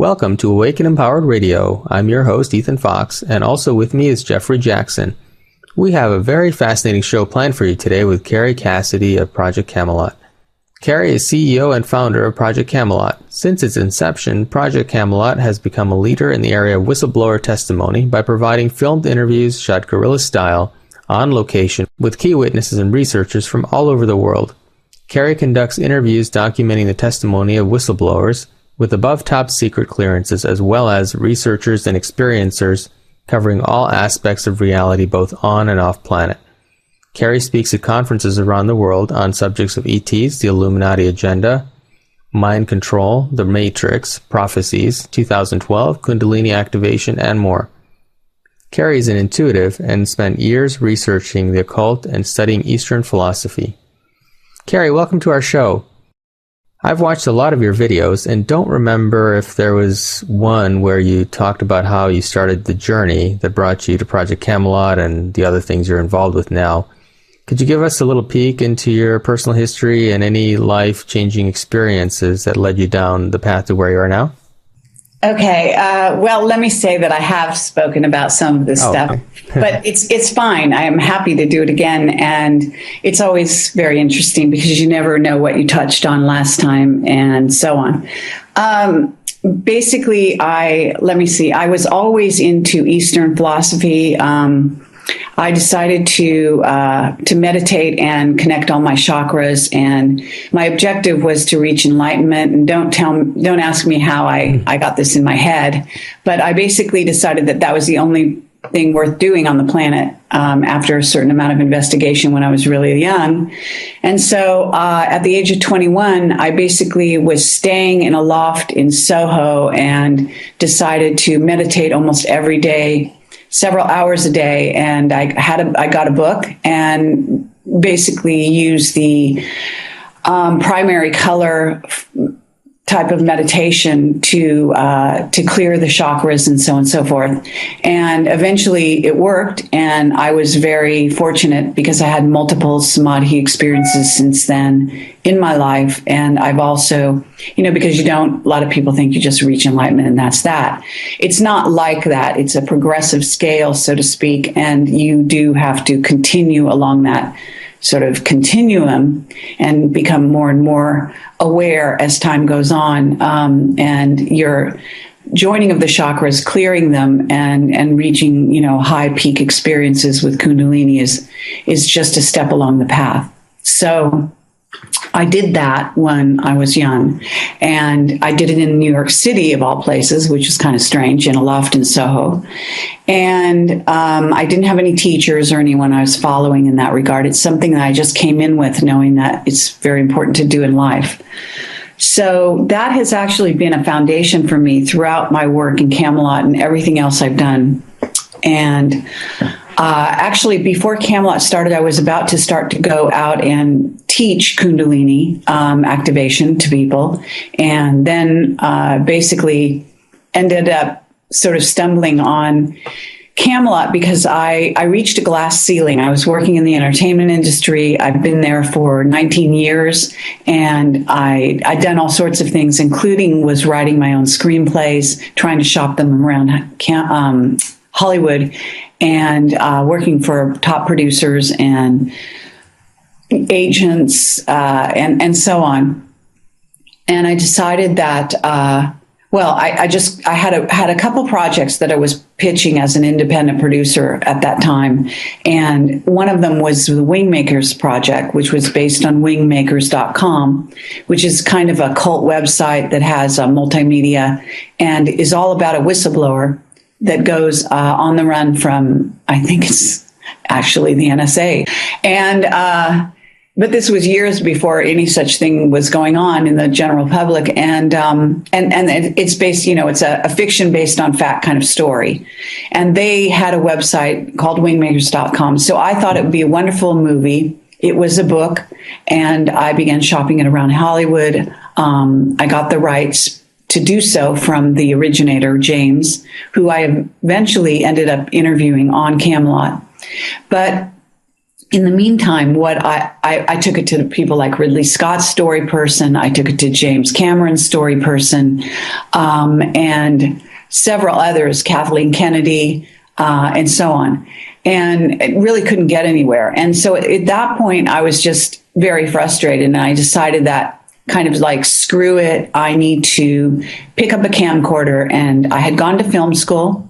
Welcome to Awake and Empowered Radio. I'm your host, Ethan Fox, and also with me is Jeffery Jaxen. We have a very fascinating show planned for you today with Kerry Cassidy of Project Camelot. Carrie is CEO and founder of Project Camelot. Since its inception, Project Camelot has become a leader in the area of whistleblower testimony by providing filmed interviews shot guerrilla style, on location, with key witnesses and researchers from all over the world. Carrie conducts interviews documenting the testimony of whistleblowers, with above top secret clearances, as well as researchers and experiencers covering all aspects of reality both on and off planet. Carrie speaks at conferences around the world on subjects of ETs, the Illuminati agenda, mind control, the Matrix, prophecies, 2012, Kundalini activation, and more. Carrie is an intuitive and spent years researching the occult and studying Eastern philosophy. Carrie, welcome to our show. I've watched a lot of your videos and don't remember if there was one where you talked about how you started the journey that brought you to Project Camelot and the other things you're involved with now. Could you give us a little peek into your personal history and any life-changing experiences that led you down the path to where you are now? Okay. Well, let me say that I have spoken about some of this stuff, okay. But it's fine. I am happy to do it again. And it's always very interesting because you never know what you touched on last time and so on. Basically, I was always into Eastern philosophy. I decided to meditate and connect all my chakras, and my objective was to reach enlightenment. And don't ask me how I got this in my head, but I basically decided that was the only thing worth doing on the planet after a certain amount of investigation when I was really young. And so at the age of 21, I basically was staying in a loft in Soho and decided to meditate almost every day, several hours a day, and I got a book and basically used the primary color type of meditation to clear the chakras and so on and so forth. And eventually it worked, and I was very fortunate because I had multiple samadhi experiences since then in my life. And I've also, because a lot of people think you just reach enlightenment and that's that. It's not like that. It's a progressive scale, so to speak, and you do have to continue along that sort of continuum and become more and more aware as time goes on. And your joining of the chakras, clearing them and reaching, high peak experiences with Kundalini is just a step along the path. So I did that when I was young, and I did it in New York City, of all places, which is kind of strange, in a loft in Soho. And I didn't have any teachers or anyone I was following in that regard. It's something that I just came in with, knowing that it's very important to do in life. So that has actually been a foundation for me throughout my work in Camelot and everything else I've done. And actually, before Camelot started, I was about to start to go out and teach Kundalini activation to people, and then basically ended up sort of stumbling on Camelot because I reached a glass ceiling. I was working in the entertainment industry. I've been there for 19 years, and I'd done all sorts of things, including was writing my own screenplays, trying to shop them around Hollywood, and working for top producers and agents and so on. And I decided that I had a couple projects that I was pitching as an independent producer at that time, and one of them was the Wingmakers project, which was based on wingmakers.com, which is kind of a cult website that has a multimedia and is all about a whistleblower that goes on the run from, I think it's actually the NSA. And but this was years before any such thing was going on in the general public. And it's based, it's a fiction based on fact kind of story. And they had a website called wingmakers.com. So I thought it would be a wonderful movie. It was a book, and I began shopping it around Hollywood. I got the rights to do so from the originator, James, who I eventually ended up interviewing on Camelot. But in the meantime, what I took it to people like Ridley Scott's story person. I took it to James Cameron's story person, and several others, Kathleen Kennedy, and so on. And it really couldn't get anywhere. And so at that point, I was just very frustrated. And I decided that kind of like, screw it, I need to pick up a camcorder. And I had gone to film school.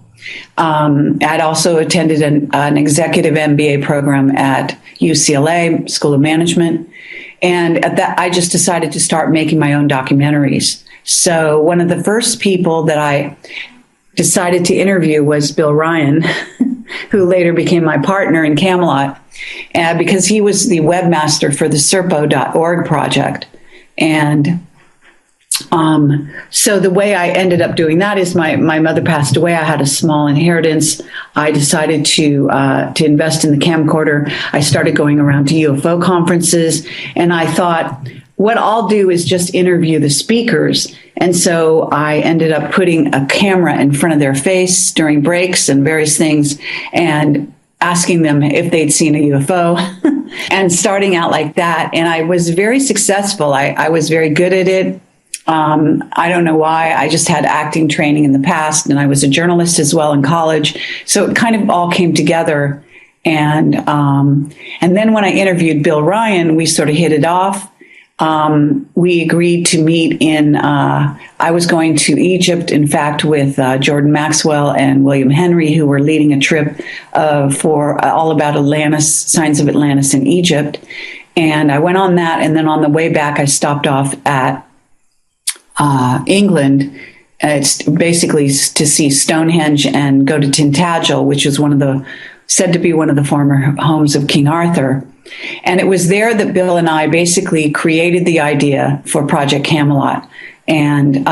I'd also attended an executive MBA program at UCLA School of Management. And at that, I just decided to start making my own documentaries. So one of the first people that I decided to interview was Bill Ryan, who later became my partner in Camelot, because he was the webmaster for the serpo.org project. And so the way I ended up doing that is my mother passed away. I had a small inheritance. I decided to invest in the camcorder. I started going around to UFO conferences, and I thought, what I'll do is just interview the speakers. And so I ended up putting a camera in front of their face during breaks and various things, and asking them if they'd seen a UFO and starting out like that. And I was very successful. I was very good at it. I don't know why. I just had acting training in the past, and I was a journalist as well in college. So it kind of all came together. And then when I interviewed Bill Ryan, we sort of hit it off. We agreed to meet I was going to Egypt, in fact, with Jordan Maxwell and William Henry, who were leading a trip for all about Atlantis, signs of Atlantis in Egypt. And I went on that. And then on the way back, I stopped off at England. It's basically to see Stonehenge and go to Tintagel, which is said to be one of the former homes of King Arthur. And it was there that Bill and I basically created the idea for Project Camelot. And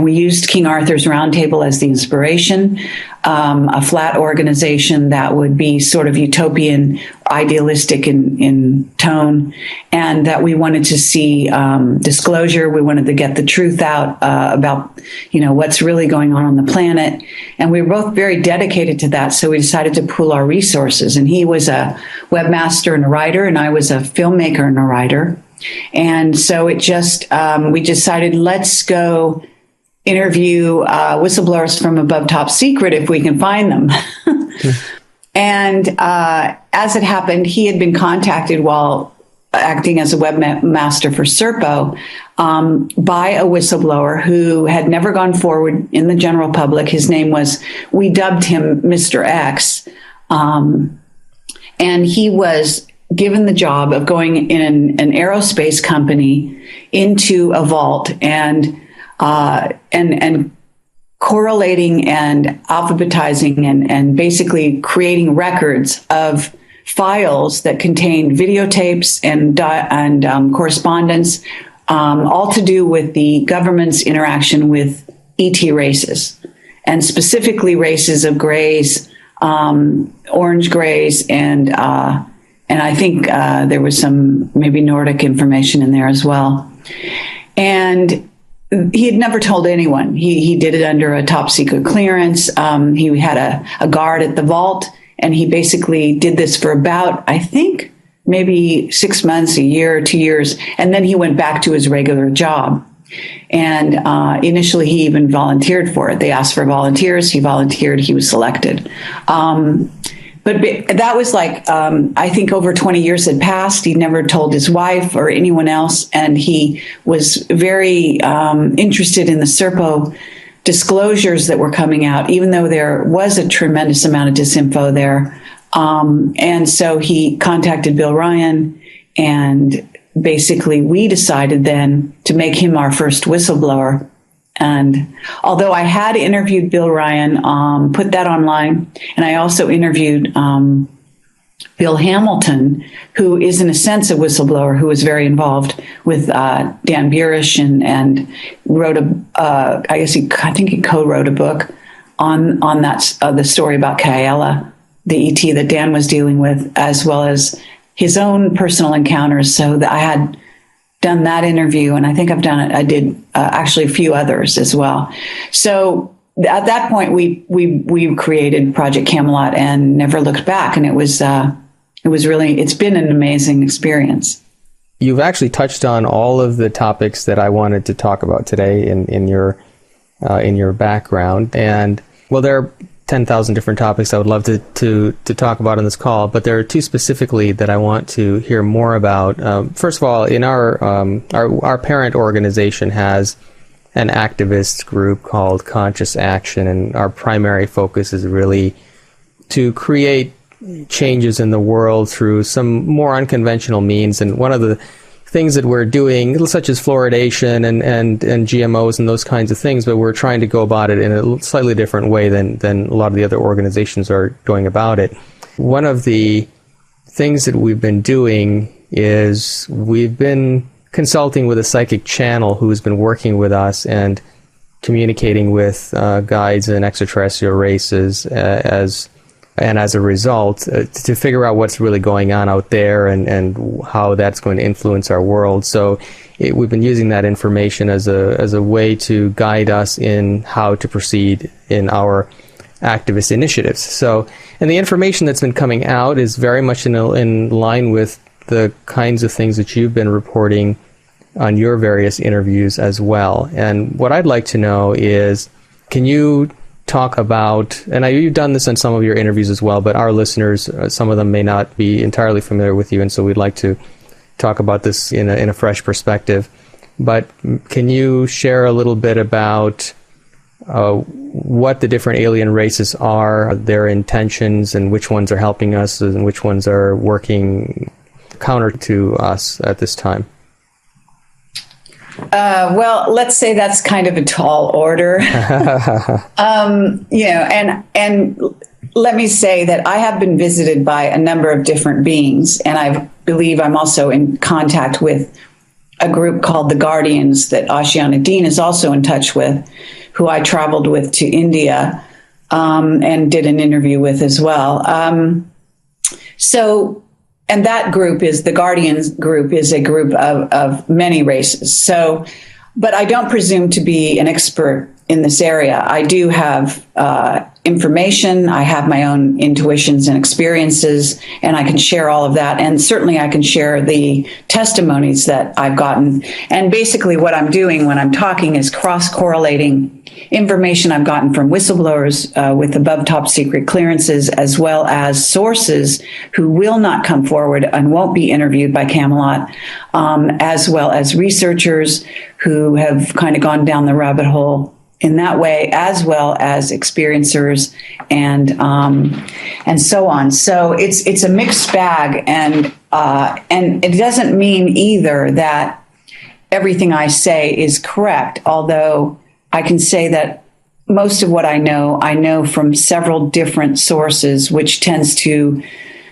we used King Arthur's Round Table as the inspiration, a flat organization that would be sort of utopian, idealistic in tone, and that we wanted to see disclosure. We wanted to get the truth out about, what's really going on the planet. And we were both very dedicated to that. So we decided to pool our resources. And he was a webmaster and a writer, and I was a filmmaker and a writer. And so it just, we decided, let's go interview whistleblowers from above top secret if we can find them. And as it happened, he had been contacted while acting as a webmaster for Serpo by a whistleblower who had never gone forward in the general public. His name we dubbed him Mr. X. And he was given the job of going in an aerospace company into a vault and correlating and alphabetizing and basically creating records of files that contained videotapes and correspondence, all to do with the government's interaction with ET races, and specifically races of grays, orange grays, and I think there was some maybe Nordic information in there as well. And he had never told anyone. He did it under a top secret clearance. He had a guard at the vault, and he basically did this for about, I think, maybe 6 months, a year, 2 years. And then he went back to his regular job. And initially, he even volunteered for it. They asked for volunteers. He volunteered. He was selected. But that was like, I think over 20 years had passed. He never told his wife or anyone else. And he was very interested in the Serpo disclosures that were coming out, even though there was a tremendous amount of disinfo there. And so he contacted Bill Ryan, and basically we decided then to make him our first whistleblower. And although I had interviewed Bill Ryan, put that online, and I also interviewed Bill Hamilton, who is in a sense a whistleblower who was very involved with Dan Burish and wrote I think he co-wrote a book on that the story about Kaela, the ET that Dan was dealing with, as well as his own personal encounters. So that I had done that interview, and I think I did actually a few others as well. So at that point, we created Project Camelot and never looked back, and it was it's been an amazing experience. You've actually touched on all of the topics that I wanted to talk about today in your background. And well, there are 10,000 different topics I would love to talk about on this call, but there are two specifically that I want to hear more about. First of all, in our parent organization has an activist group called Conscious Action, and our primary focus is really to create changes in the world through some more unconventional means. And one of the things that we're doing, such as fluoridation and GMOs and those kinds of things, but we're trying to go about it in a slightly different way than a lot of the other organizations are going about it. One of the things that we've been doing is we've been consulting with a psychic channel who's been working with us and communicating with guides and extraterrestrial races as a result, to figure out what's really going on out there and how that's going to influence our world. So we've been using that information as a way to guide us in how to proceed in our activist initiatives. So, and the information that's been coming out is very much in line with the kinds of things that you've been reporting on your various interviews as well. And what I'd like to know is, can you talk about, and you've done this in some of your interviews as well, but our listeners, some of them may not be entirely familiar with you, and so we'd like to talk about this in a fresh perspective. But can you share a little bit about what the different alien races are, their intentions, and which ones are helping us and which ones are working counter to us at this time? Well, let's say that's kind of a tall order. And let me say that I have been visited by a number of different beings, and I believe I'm also in contact with a group called the Guardians that Ashiana Dean is also in touch with, who I traveled with to India and did an interview with as well. And that group is, the Guardians group is a group of many races. So, but I don't presume to be an expert in this area. I do have information. I have my own intuitions and experiences, and I can share all of that. And certainly I can share the testimonies that I've gotten. And basically what I'm doing when I'm talking is cross-correlating information I've gotten from whistleblowers with above top secret clearances, as well as sources who will not come forward and won't be interviewed by Camelot, as well as researchers who have kind of gone down the rabbit hole in that way, as well as experiencers and so on. So it's a mixed bag, and it doesn't mean either that everything I say is correct, although I can say that most of what I know from several different sources, which tends to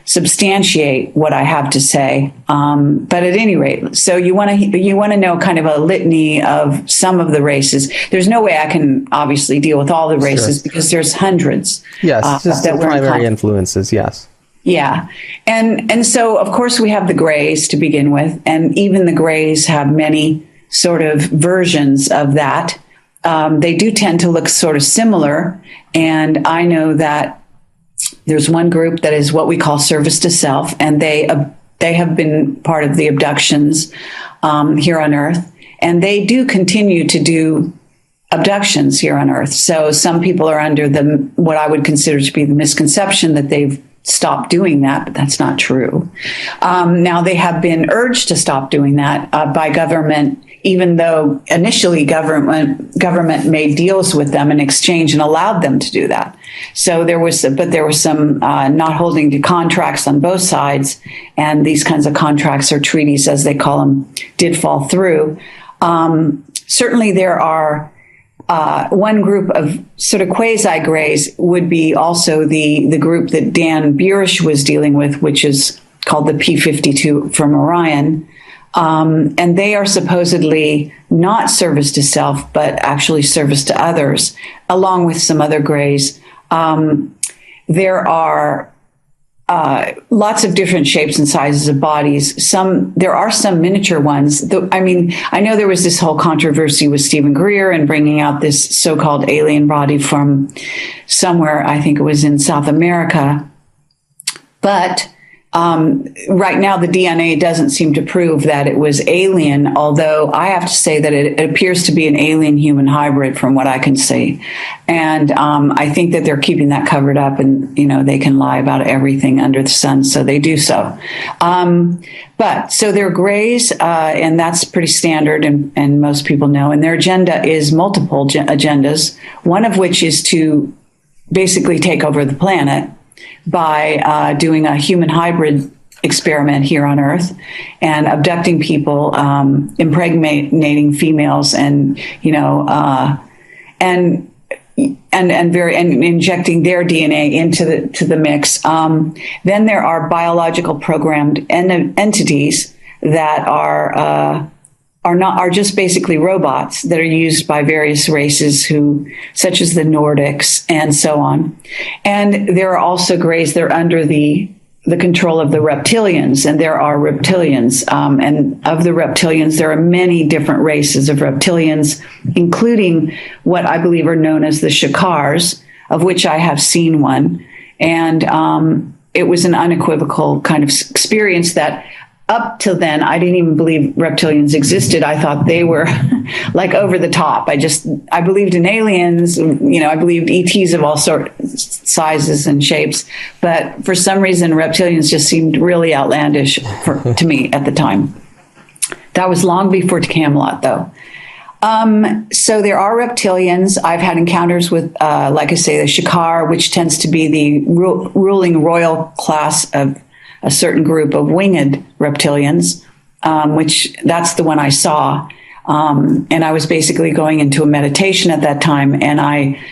substantiate what I have to say. But at any rate, so you want to know kind of a litany of some of the races. There's no way I can obviously deal with all the races, sure, because there's hundreds. Yes, just the primary influences. Yes. Yeah. And so, of course, we have the Grays to begin with, and even the Grays have many sort of versions of that. They do tend to look sort of similar. And I know that there's one group that is what we call service to self, and they have been part of the abductions here on Earth, and they do continue to do abductions here on Earth. So some people are under what I would consider to be the misconception that they've stopped doing that, but that's not true. Now they have been urged to stop doing that by government, even though initially government made deals with them in exchange and allowed them to do that. So there was some not holding to contracts on both sides, and these kinds of contracts or treaties, as they call them, did fall through. Certainly there are one group of sort of quasi-grays would be also the group that Dan Burish was dealing with, which is called the P-52 from Orion. And they are supposedly not service to self, but actually service to others, along with some other grays. There are lots of different shapes and sizes of bodies. There are some miniature ones. I know there was this whole controversy with Stephen Greer and bringing out this so-called alien body from somewhere, I think it was in South America. But Right now, the DNA doesn't seem to prove that it was alien, although I have to say that it appears to be an alien-human hybrid from what I can see. And I think that they're keeping that covered up, and, they can lie about everything under the sun, so they do so. But so they're grays, and that's pretty standard, and most people know. And their agenda is multiple agendas, one of which is to basically take over the planet by doing a human hybrid experiment here on Earth and abducting people, impregnating females, and injecting their DNA into the mix. Then there are biological programmed entities that are just basically robots that are used by various races such as the Nordics and so on. And there are also grays that are under the control of the reptilians, and there are reptilians. And of the reptilians, there are many different races of reptilians, including what I believe are known as the Shakars, of which I have seen one. And it was an unequivocal kind of experience that up till then, I didn't even believe reptilians existed. I thought they were like over the top. I believed in aliens, I believed ETs of all sorts, sizes and shapes. But for some reason, reptilians just seemed really outlandish to me at the time. That was long before Camelot, though. So there are reptilians. I've had encounters with, like I say, the Shakar, which tends to be the ruling royal class of a certain group of winged reptilians, which that's the one I saw. And I was basically going into a meditation at that time, and I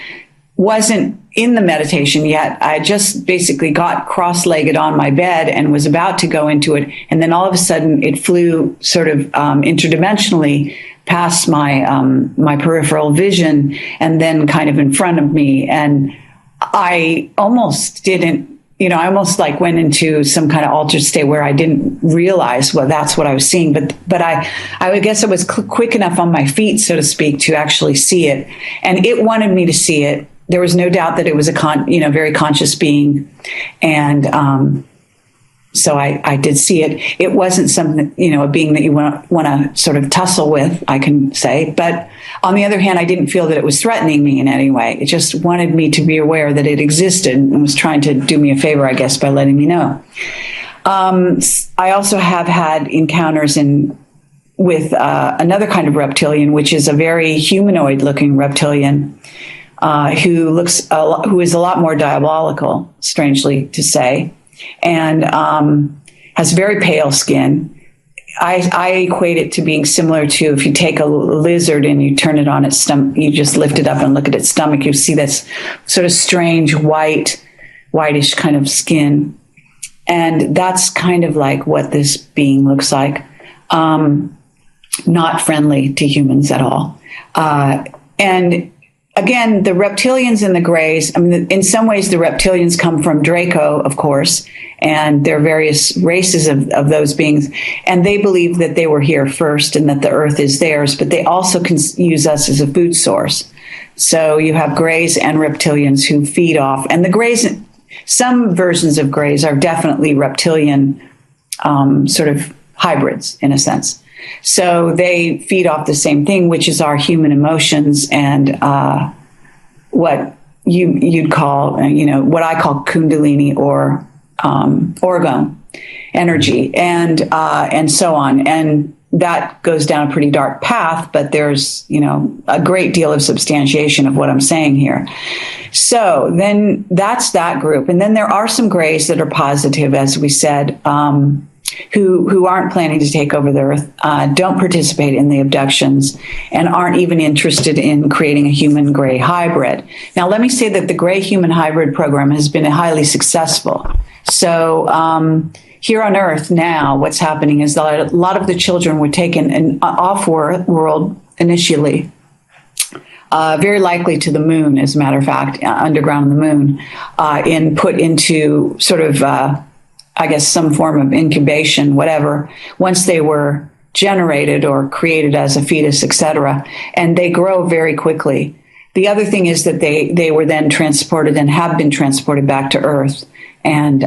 wasn't in the meditation yet. I just basically got cross-legged on my bed and was about to go into it. And then all of a sudden it flew sort of interdimensionally past my peripheral vision and then kind of in front of me. And I almost didn't, I almost like went into some kind of altered state where I didn't realize, well, that's what I was seeing. But I would guess I was quick enough on my feet, so to speak, to actually see it. And it wanted me to see it. There was no doubt that it was a very conscious being. And so I did see it. It wasn't something, a being that you want to sort of tussle with, I can say. But on the other hand, I didn't feel that it was threatening me in any way. It just wanted me to be aware that it existed and was trying to do me a favor, I guess, by letting me know. I also have had encounters with another kind of reptilian, which is a very humanoid-looking reptilian who is a lot more diabolical, strangely to say, and has very pale skin. I equate it to being similar to if you take a lizard and you turn it on its stomach, you just lift it up and look at its stomach, you see this sort of strange whitish kind of skin. And that's kind of like what this being looks like. Not friendly to humans at all. And again, the reptilians and the grays, I mean, in some ways, the reptilians come from Draco, of course, and there are various races of those beings. And they believe that they were here first and that the earth is theirs, but they also can use us as a food source. So you have grays and reptilians who feed off. And the grays, some versions of grays are definitely reptilian sort of hybrids, in a sense. So they feed off the same thing, which is our human emotions and what you'd call, what I call Kundalini or orgone energy, and so on. And that goes down a pretty dark path, but there's a great deal of substantiation of what I'm saying here. So then that's that group, and then there are some grays that are positive, as we said. Who aren't planning to take over the earth, don't participate in the abductions, and aren't even interested in creating a human gray hybrid. Now, let me say that the gray human hybrid program has been highly successful. So here on Earth now, what's happening is that a lot of the children were taken off-world initially, very likely to the moon, as a matter of fact, underground on the moon, and put into sort of I guess some form of incubation, whatever, once they were generated or created as a fetus, etc. And they grow very quickly. the other thing is that they were then transported and have been transported back to Earth. And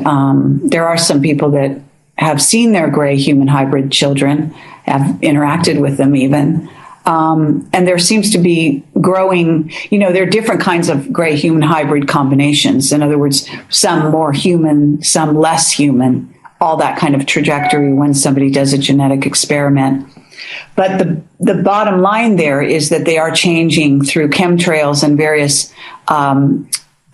there are some people that have seen their gray human hybrid children, have interacted with them even. And there seems to be growing, there are different kinds of gray human hybrid combinations. In other words, some more human, some less human, all that kind of trajectory when somebody does a genetic experiment. But the bottom line there is that they are changing through chemtrails and various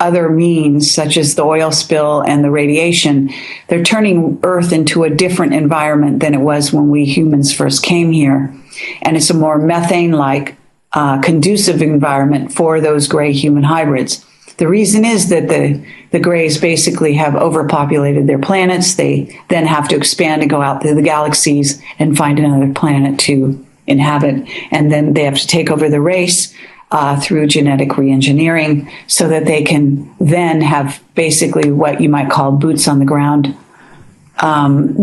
other means, such as the oil spill and the radiation. They're turning Earth into a different environment than it was when we humans first came here. And it's a more methane-like, conducive environment for those gray human hybrids. The reason is that the grays basically have overpopulated their planets. They then have to expand and go out through the galaxies and find another planet to inhabit. And then they have to take over the race through genetic reengineering so that they can then have basically what you might call boots on the ground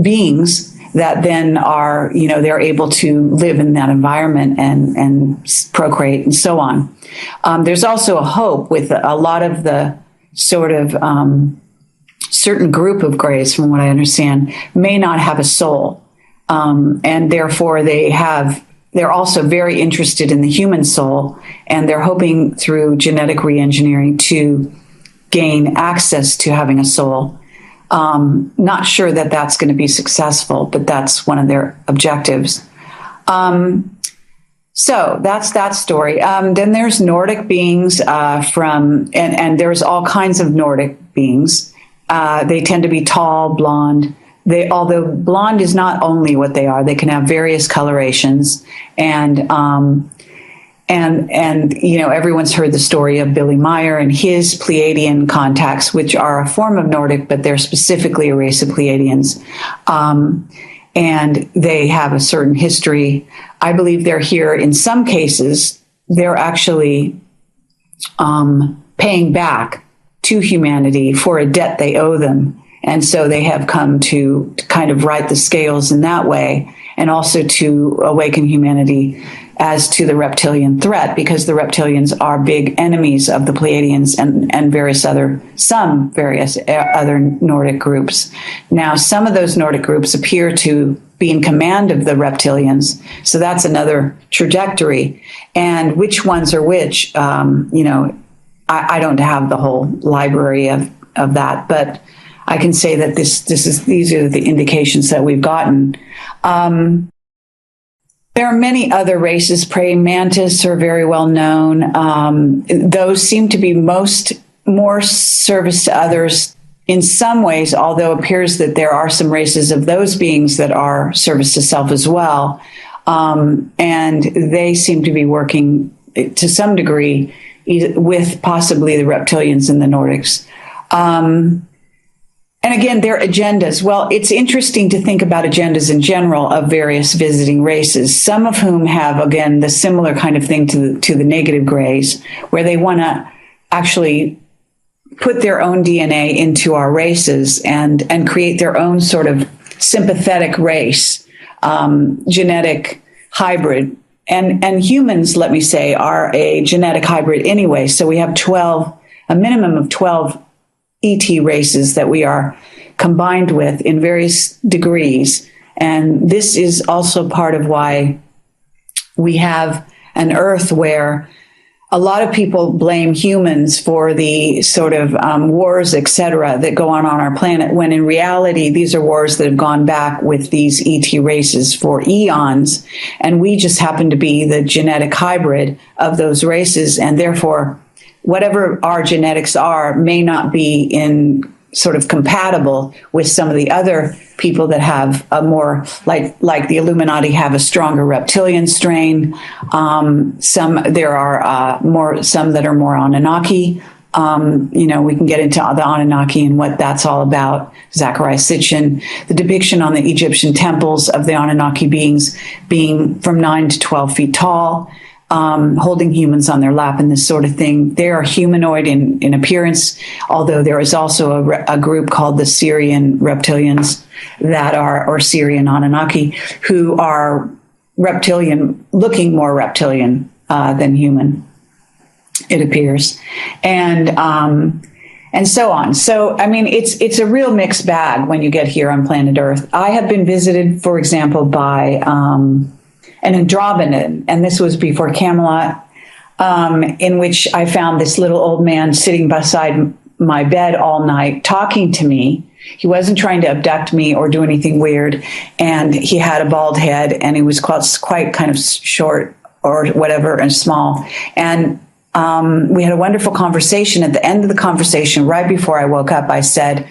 beings that then are, they're able to live in that environment and procreate and so on. There's also a hope with a lot of the sort of certain group of grays, from what I understand, may not have a soul. And therefore they're also very interested in the human soul, and they're hoping through genetic reengineering to gain access to having a soul. Not sure that that's going to be successful, but that's one of their objectives. So that's that story. Then there's Nordic beings and there's all kinds of Nordic beings. They tend to be tall, blonde. Although blonde is not only what they are, they can have various colorations. And everyone's heard the story of Billy Meyer and his Pleiadian contacts, which are a form of Nordic, but they're specifically a race of Pleiadians. And they have a certain history. I believe they're here. In some cases, they're actually paying back to humanity for a debt they owe them. And so they have come to kind of right the scales in that way, and also to awaken humanity as to the reptilian threat, because the reptilians are big enemies of the Pleiadians and various other Nordic groups. Now, some of those Nordic groups appear to be in command of the reptilians, so that's another trajectory. And which ones are which, I don't have the whole library of that, but I can say that these are the indications that we've gotten. There are many other races. Praying mantis are very well known. Those seem to be more service to others in some ways, although it appears that there are some races of those beings that are service to self as well. And they seem to be working to some degree with possibly the reptilians and the Nordics. And again, their agendas. Well, it's interesting to think about agendas in general of various visiting races, some of whom have, again, the similar kind of thing to the negative grays, where they want to actually put their own DNA into our races and create their own sort of sympathetic race, genetic hybrid. And humans, let me say, are a genetic hybrid anyway. So we have a minimum of 12 ET races that we are combined with in various degrees. And this is also part of why we have an Earth where a lot of people blame humans for the sort of wars, etc., that go on our planet, when in reality, these are wars that have gone back with these ET races for eons. And we just happen to be the genetic hybrid of those races. And therefore, whatever our genetics are may not be in sort of compatible with some of the other people that have a more, like the Illuminati have a stronger reptilian strain. There are some that are more Anunnaki. We can get into the Anunnaki and what that's all about. Zachariah Sitchin, the depiction on the Egyptian temples of the Anunnaki beings being from 9 to 12 feet tall, holding humans on their lap and this sort of thing. They are humanoid in appearance, although there is also a group called the Syrian reptilians or Syrian Anunnaki, who are reptilian, looking more reptilian than human. it appears, and so on. So, I mean, it's a real mixed bag when you get here on planet Earth. I have been visited, for example, by an Andromedan, and this was before Camelot, in which I found this little old man sitting beside my bed all night talking to me. He wasn't trying to abduct me or do anything weird, and he had a bald head, and he was quite kind of short or whatever and small. And we had a wonderful conversation. At the end of the conversation, right before I woke up, I said,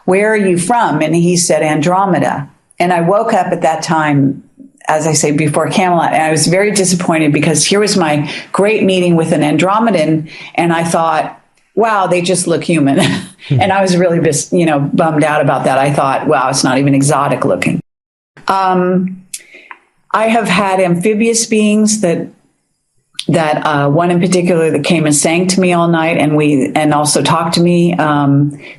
"Where are you from?" And he said, "Andromeda." And I woke up at that time, as I say, before Camelot, and I was very disappointed because here was my great meeting with an Andromedan, and I thought, wow, they just look human. And I was really bummed out about that. I thought, wow, it's not even exotic looking. I have had amphibious beings that one in particular that came and sang to me all night and also talked to me,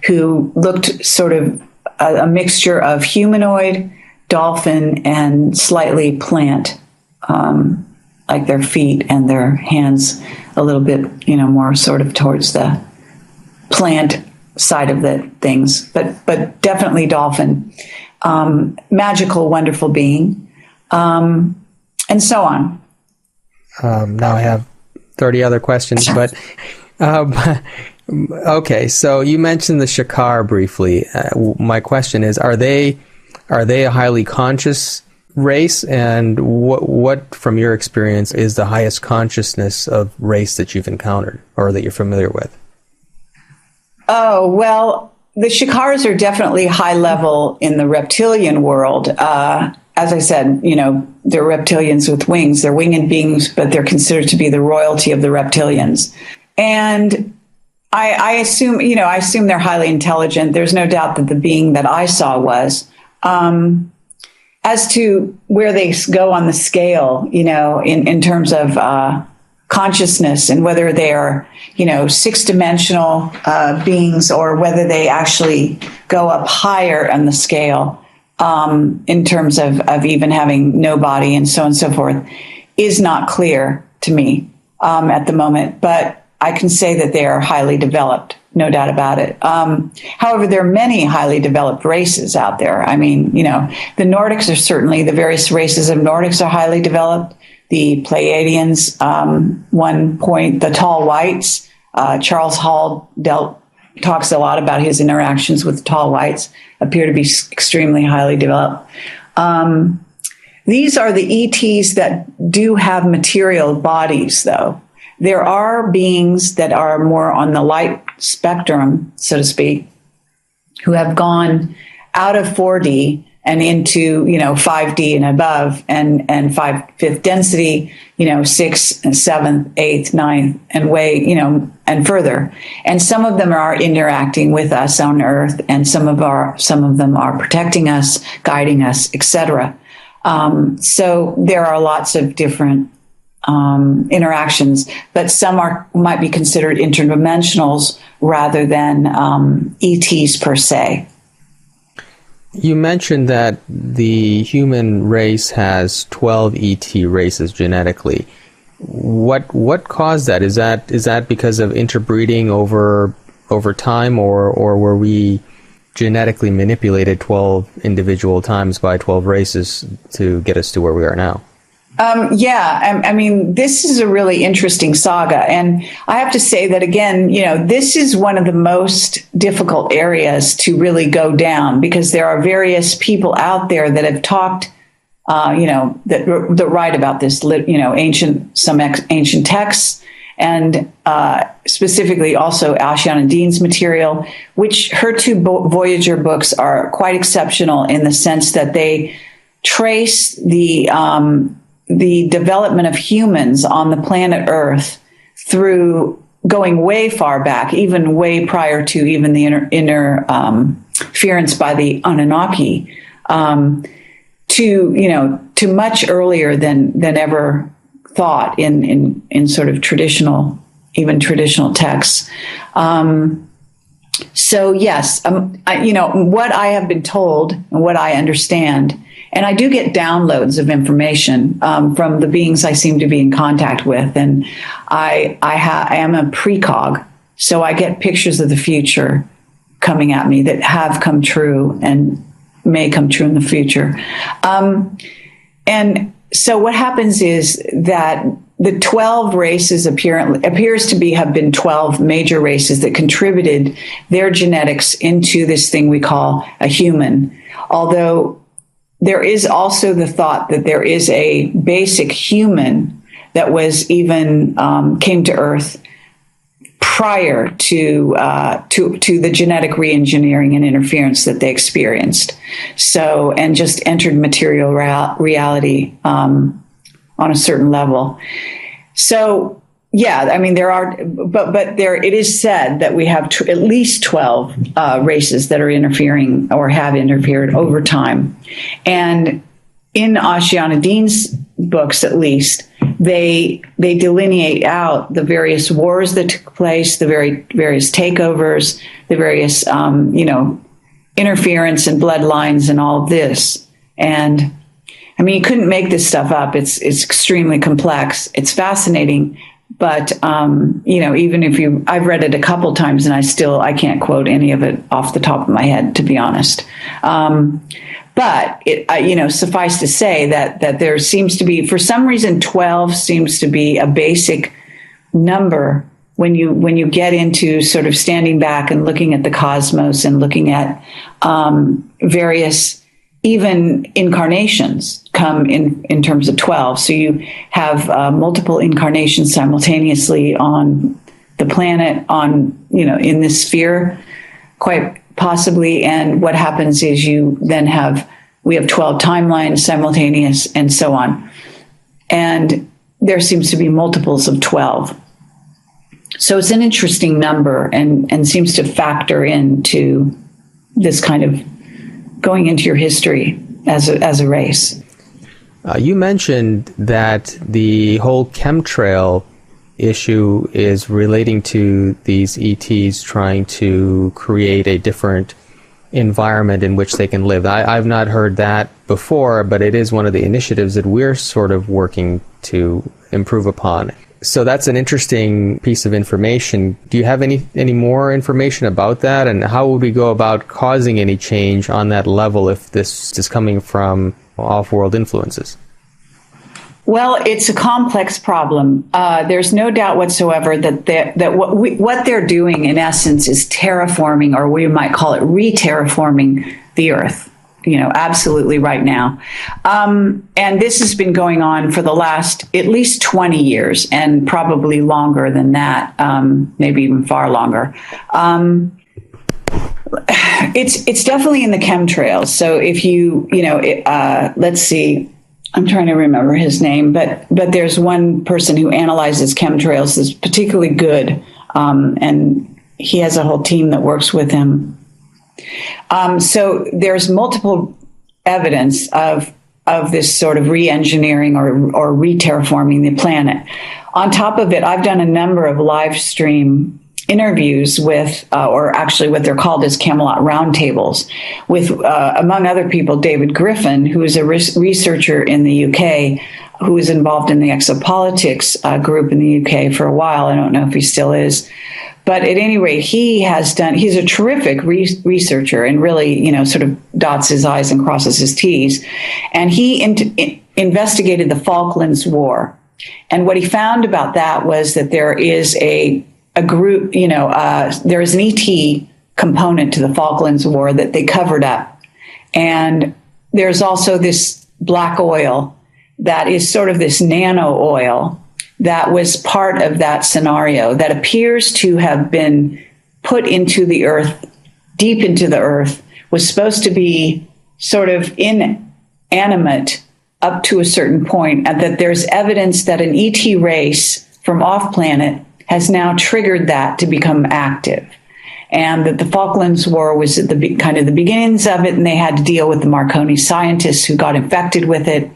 who looked sort of a mixture of humanoid, dolphin, and slightly plant, like their feet and their hands a little bit, more sort of towards the plant side of the things, but definitely dolphin, magical, wonderful being, and so on. Now I have 30 other questions, but okay. So you mentioned the Shakar briefly. My question is, are they a highly conscious race? And what, from your experience, is the highest consciousness of race that you've encountered or that you're familiar with? Oh, well, the Shakars are definitely high level in the reptilian world. As I said, they're reptilians with wings. They're winged beings, but they're considered to be the royalty of the reptilians. And I assume they're highly intelligent. There's no doubt that the being that I saw was. As to where they go on the scale, in terms of consciousness and whether they are, six-dimensional beings or whether they actually go up higher on the scale, in terms of even having no body and so on and so forth, is not clear to me at the moment. But I can say that they are highly developed, no doubt about it. However, there are many highly developed races out there. I mean, the Nordics are certainly, the various races of Nordics are highly developed. The Pleiadians, one point, the tall whites, Charles Hall talks a lot about his interactions with tall whites, appear to be extremely highly developed. These are the ETs that do have material bodies, though. There are beings that are more on the light spectrum, so to speak, who have gone out of 4D and into, 5D and above, and fifth density, 6th and 7th, 8th, 9th, and way, and further. And some of them are interacting with us on Earth, and some of them are protecting us, guiding us, etc. So there are lots of different interactions, but some might be considered interdimensionals rather than ETs per se. You mentioned that the human race has 12 ET races genetically. What caused that? Is that because of interbreeding over time, or were we genetically manipulated 12 individual times by 12 races to get us to where we are now? I mean, this is a really interesting saga. And I have to say that, again, this is one of the most difficult areas to really go down, because there are various people out there that have talked, that write about this, ancient texts, and specifically also Ashiana and Dean's material, which her two Voyager books are quite exceptional in the sense that they trace the development of humans on the planet Earth through going way far back, even way prior to even the interference by the Anunnaki, to much earlier than ever thought in sort of traditional texts. So yes, what I have been told and what I understand, And I do get downloads of information from the beings I seem to be in contact with. And I am a precog, so I get pictures of the future coming at me that have come true and may come true in the future. And so what happens is that the 12 races appears to have been 12 major races that contributed their genetics into this thing we call a human. Although there is also the thought that there is a basic human that was even came to Earth prior to the genetic re-engineering and interference that they experienced. So, and just entered material reality on a certain level. So, yeah, I mean, there are, but there, it is said that we have at least 12 races that are interfering or have interfered over time. And in Ashiana Dean's books, at least, they delineate out the various wars that took place, the various takeovers, the various, interference and bloodlines and all of this. And I mean, you couldn't make this stuff up. It's extremely complex. It's fascinating. But, even if I've read it a couple times and I can't quote any of it off the top of my head, to be honest. But suffice to say that there seems to be, for some reason, 12 seems to be a basic number when you get into sort of standing back and looking at the cosmos and looking at various even incarnations come in terms of 12. So you have multiple incarnations simultaneously on the planet, in this sphere, quite possibly. And what happens is we have 12 timelines simultaneous and so on. And there seems to be multiples of 12. So it's an interesting number and seems to factor into this kind of going into your history as a race. You mentioned that the whole chemtrail issue is relating to these ETs trying to create a different environment in which they can live. I've not heard that before, but it is one of the initiatives that we're sort of working to improve upon. So that's an interesting piece of information. Do you have any more information about that? And how would we go about causing any change on that level if this is coming from off-world influences? Well, it's a complex problem. There's no doubt whatsoever that what they're doing in essence is terraforming, or we might call it re-terraforming the Earth. Absolutely right now. And this has been going on for the last at least 20 years and probably longer than that, maybe even far longer. It's definitely in the chemtrails. So if let's see, I'm trying to remember his name, but there's one person who analyzes chemtrails that's particularly good. And he has a whole team that works with him. So there's multiple evidence of this sort of re-engineering or re-terraforming the planet. On top of it, I've done a number of live stream interviews with, or actually what they're called as Camelot roundtables, with, among other people, David Griffin, who is a researcher in the UK, who was involved in the exopolitics group in the UK for a while. I don't know if he still is. But at any rate, he's a terrific researcher and really, sort of dots his I's and crosses his T's. And he investigated the Falklands War. And what he found about that was that there is a group, there is an ET component to the Falklands War that they covered up. And there's also this black oil that is sort of this nano oil that was part of that scenario that appears to have been put into the earth, deep into the earth, was supposed to be sort of inanimate up to a certain point, and that there's evidence that an ET race from off-planet has now triggered that to become active. And that the Falklands War was at the kind of the beginnings of it, and they had to deal with the Marconi scientists who got infected with it.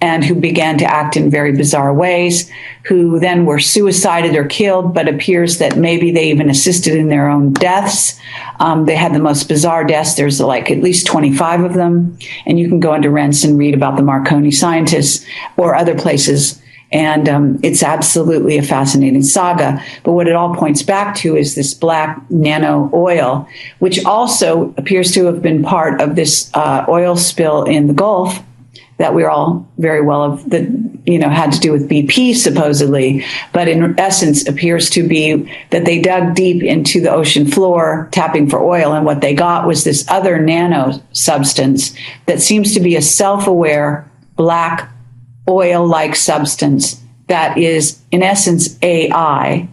and who began to act in very bizarre ways, who then were suicided or killed, but appears that maybe they even assisted in their own deaths. They had the most bizarre deaths. There's like at least 25 of them. And you can go into Rense and read about the Marconi scientists or other places. And it's absolutely a fascinating saga. But what it all points back to is this black nano oil, which also appears to have been part of this oil spill in the Gulf that we're all very well of, that, you know, had to do with BP supposedly, but in essence appears to be that they dug deep into the ocean floor tapping for oil, and what they got was this other nano substance that seems to be a self-aware black oil-like substance that is in essence AI,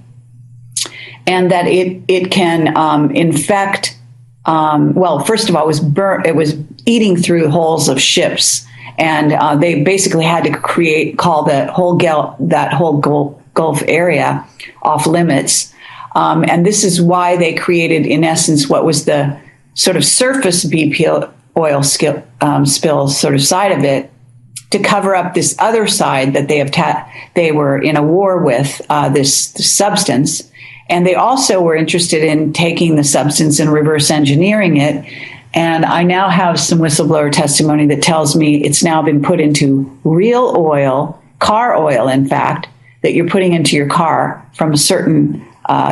and that it can infect. Well, first of all, it was eating through hulls of ships. And they basically had to call that whole Gulf area off limits. And this is why they created, in essence, what was the sort of surface BP oil spill sort of side of it, to cover up this other side that they were in a war with, this substance. And they also were interested in taking the substance and reverse engineering it. And I now have some whistleblower testimony that tells me it's now been put into real oil, car oil, in fact, that you're putting into your car from a certain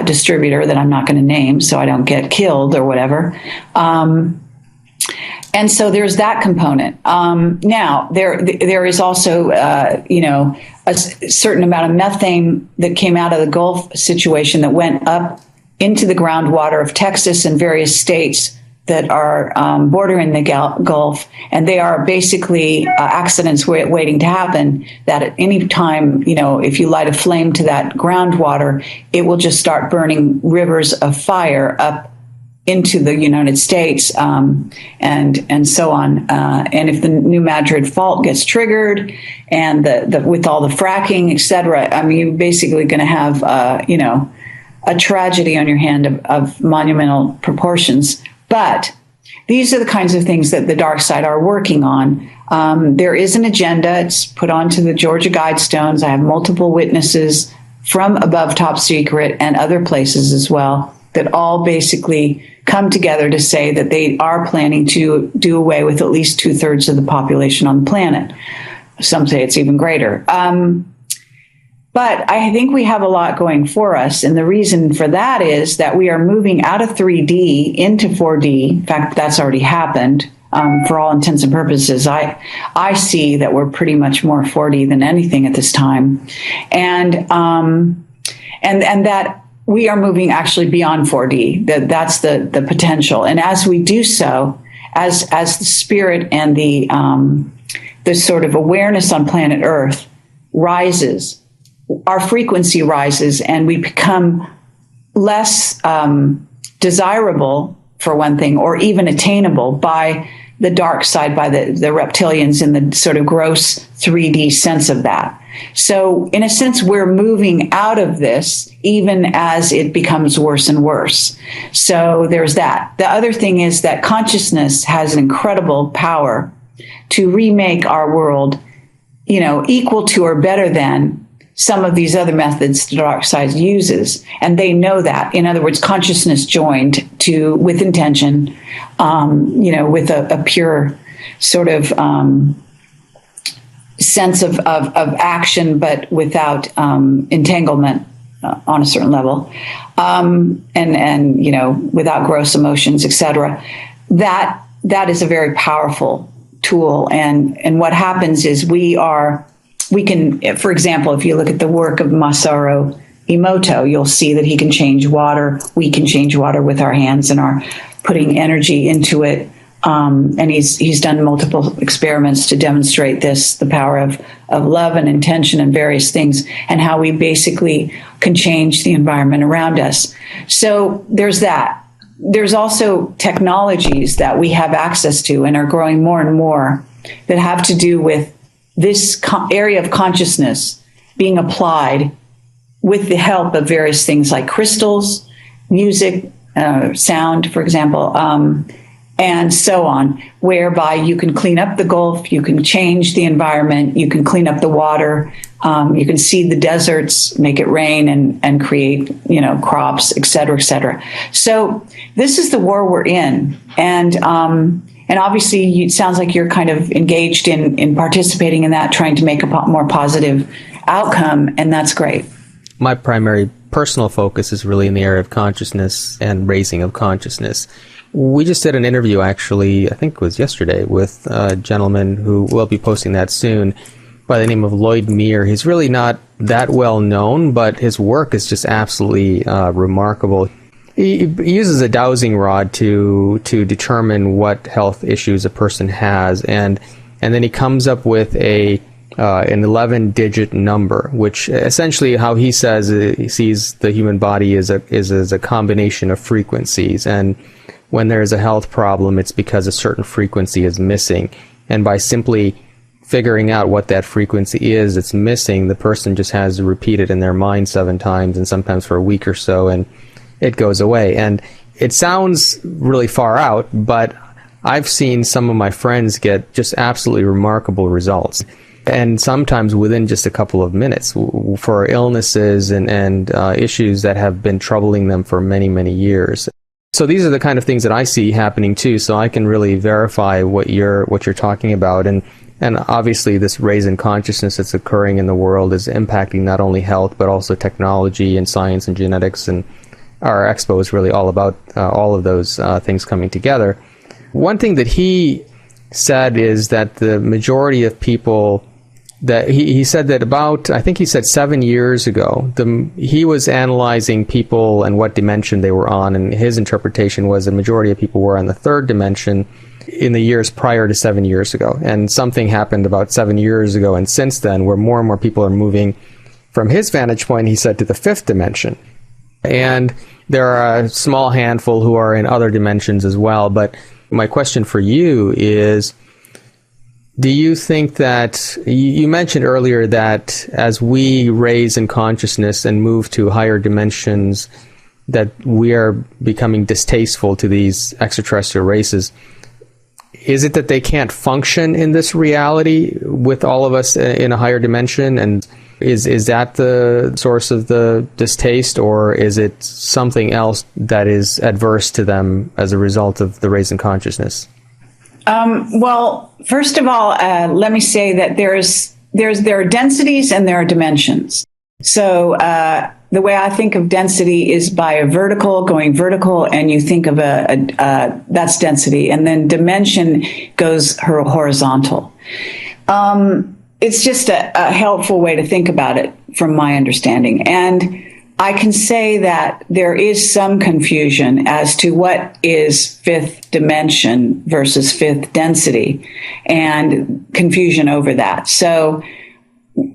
distributor that I'm not going to name so I don't get killed or whatever. And so there's that component. Now, there is also, a certain amount of methane that came out of the Gulf situation that went up into the groundwater of Texas and various states that are bordering the Gulf, and they are basically accidents waiting to happen, that at any time, if you light a flame to that groundwater, it will just start burning rivers of fire up into the United States, and so on. And if the New Madrid Fault gets triggered, and with all the fracking, et cetera, I mean, you're basically going to have, a tragedy on your hand of monumental proportions. But these are the kinds of things that the dark side are working on. There is an agenda. It's put onto the Georgia Guidestones. I have multiple witnesses from above Top Secret and other places as well that all basically come together to say that they are planning to do away with at least 2/3 of the population on the planet. Some say it's even greater. But I think we have a lot going for us. And the reason for that is that we are moving out of 3D into 4D. In fact, that's already happened. For all intents and purposes, I see that we're pretty much more 4D than anything at this time. And that we are moving actually beyond 4D. That's the potential. And as we do so, as the spirit and the sort of awareness on planet Earth rises, our frequency rises, and we become less desirable, for one thing, or even attainable by the dark side, by the reptilians in the sort of gross 3D sense of that. So in a sense, we're moving out of this, even as it becomes worse and worse. So there's that. The other thing is that consciousness has an incredible power to remake our world, equal to or better than some of these other methods the dark side uses, and they know that. In other words, consciousness joined with intention, with a pure sort of sense of action, but without entanglement on a certain level, and without gross emotions, etc. That is a very powerful tool, and what happens is we can, for example, if you look at the work of Masaru Emoto, you'll see that he can change water. We can change water with our hands and are putting energy into it. And he's done multiple experiments to demonstrate the power of love and intention and various things, and how we basically can change the environment around us. So there's that. There's also technologies that we have access to and are growing more and more that have to do with this area of consciousness being applied with the help of various things like crystals, music, sound, for example, and so on, whereby you can clean up the Gulf, you can change the environment, you can clean up the water, you can seed the deserts, make it rain, and create, crops, et cetera, et cetera. So this is the war we're in, and obviously it sounds like you're kind of engaged in participating in that, trying to make a more positive outcome, and that's great. My primary personal focus is really in the area of consciousness and raising of consciousness. We just did an interview, actually, I think it was yesterday, with a gentleman who will be posting that soon, by the name of Lloyd Meir. He's really not that well known, but his work is just absolutely remarkable. He uses a dowsing rod to determine what health issues a person has, and then he comes up with an 11-digit number, which essentially, how he says, he sees the human body is a combination of frequencies, and when there's a health problem, it's because a certain frequency is missing. And by simply figuring out what that frequency is that's missing, the person just has to repeat it in their mind 7 times, and sometimes for a week or so, and it goes away. And it sounds really far out, but I've seen some of my friends get just absolutely remarkable results, and sometimes within just a couple of minutes, for illnesses and issues that have been troubling them for many, many years. So these are the kind of things that I see happening too, so I can really verify what you're talking about. And obviously this raise in consciousness that's occurring in the world is impacting not only health, but also technology and science and genetics. And our expo is really all about all of those things coming together. One thing that he said is that the majority of people, that he said that about, I think he said 7 years ago, he was analyzing people and what dimension they were on, and his interpretation was the majority of people were on the 3rd dimension in the years prior to 7 years ago. And something happened about 7 years ago, and since then, where more and more people are moving, from his vantage point, he said, to the 5th dimension. And there are a small handful who are in other dimensions as well. But my question for you is, do you think that, you mentioned earlier that as we raise in consciousness and move to higher dimensions, that we are becoming distasteful to these extraterrestrial races. Is it that they can't function in this reality with all of us in a higher dimension? And is that the source of the distaste, or is it something else that is adverse to them as a result of the raise in consciousness? Well, first of all, let me say that there are densities and there are dimensions. So the way I think of density is by a vertical, going vertical, and you think of that's density, and then dimension goes horizontal. It's just a helpful way to think about it from my understanding. And I can say that there is some confusion as to what is 5th dimension versus 5th density, and confusion over that. So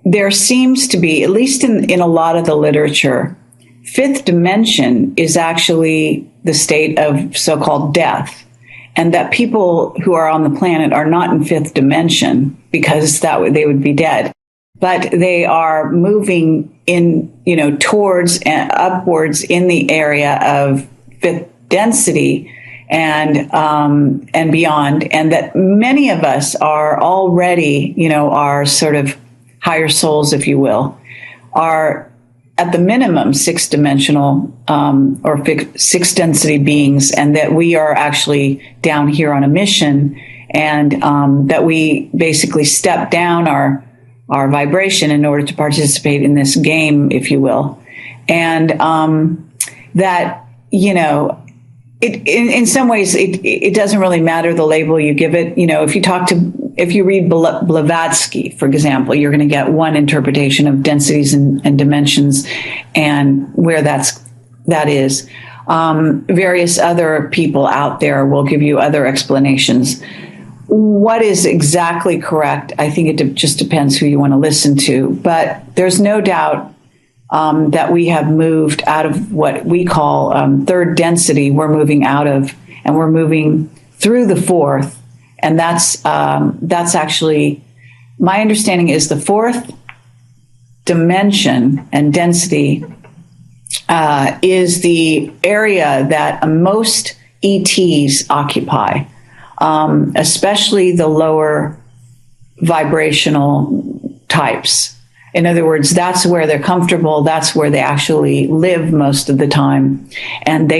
there seems to be, at least in a lot of the literature, 5th dimension is actually the state of so-called death, and that people who are on the planet are not in 5th dimension because they would be dead. But they are moving towards and upwards in the area of 5th density and beyond, and that many of us are already, are sort of higher souls, if you will, are at the minimum 6th dimensional or 6th density beings, and that we are actually down here on a mission, and that we basically step down our vibration in order to participate in this game, if you will. And that, in some ways, it doesn't really matter the label you give it. If you read Blavatsky, for example, you're going to get one interpretation of densities and dimensions and where that is. Various other people out there will give you other explanations. What is exactly correct? I think it just depends who you want to listen to. But there's no doubt that we have moved out of what we call 3rd density. We're moving out of, and we're moving through the 4th. And that's actually, my understanding is the 4th dimension and density is the area that most ETs occupy. especially the lower vibrational types. In other words, that's where they're comfortable. That's where they actually live most of the time. And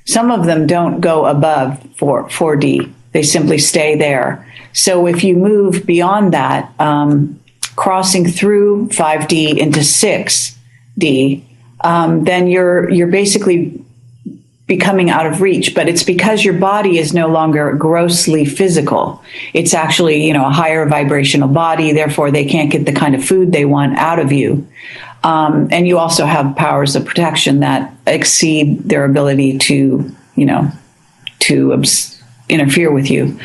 some of them don't go above 4D. They simply stay there. So if you move beyond that, crossing through 5D into 6D, then you're basically becoming out of reach. But it's because your body is no longer grossly physical. It's actually, a higher vibrational body. Therefore, they can't get the kind of food they want out of you. And you also have powers of protection that exceed their ability to interfere with you.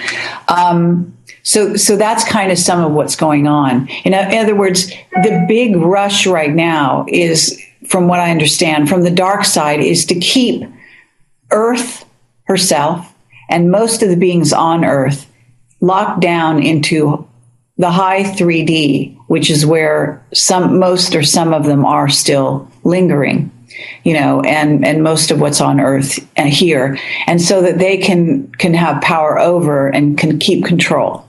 So that's kind of some of what's going on. In other words, the big rush right now is, from what I understand, from the dark side, is to keep Earth herself and most of the beings on Earth locked down into the high 3D, which is where most or some of them are still lingering, and most of what's on Earth and here. And so that they can have power over and can keep control.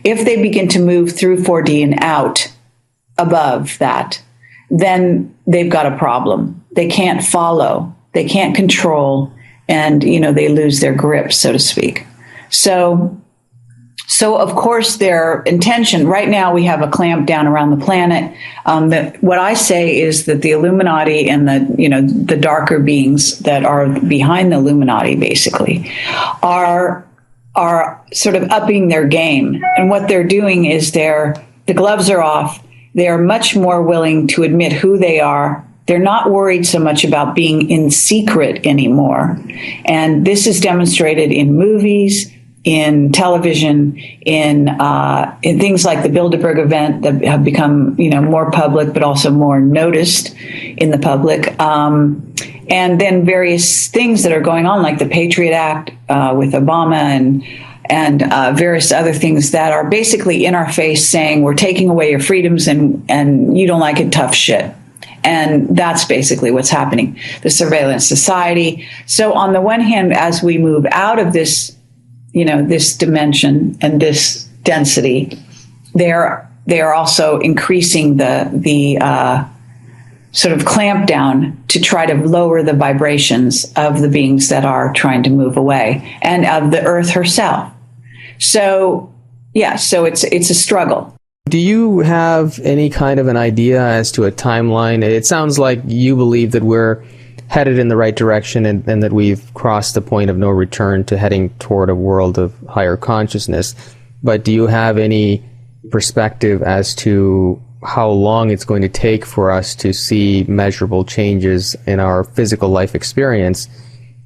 If they begin to move through 4D and out above that, then they've got a problem. They can't follow, they can't control, and, they lose their grip, so to speak. So of course, their intention right now, we have a clamp down around the planet. What I say is that the Illuminati and the darker beings that are behind the Illuminati basically are sort of upping their game. And what they're doing is the gloves are off. They are much more willing to admit who they are. They're not worried so much about being in secret anymore. And this is demonstrated in movies, in television, in things like the Bilderberg event that have become, more public, but also more noticed in the public. And then various things that are going on, like the Patriot Act with Obama and various other things that are basically in our face saying, we're taking away your freedoms and you don't like it, tough shit. And that's basically what's happening, the surveillance society. So on the one hand, as we move out of this, this dimension and this density, they are also increasing the sort of clamp down to try to lower the vibrations of the beings that are trying to move away and of the Earth herself. So, so it's a struggle. Do you have any kind of an idea as to a timeline? It sounds like you believe that we're headed in the right direction and that we've crossed the point of no return to heading toward a world of higher consciousness. But do you have any perspective as to how long it's going to take for us to see measurable changes in our physical life experience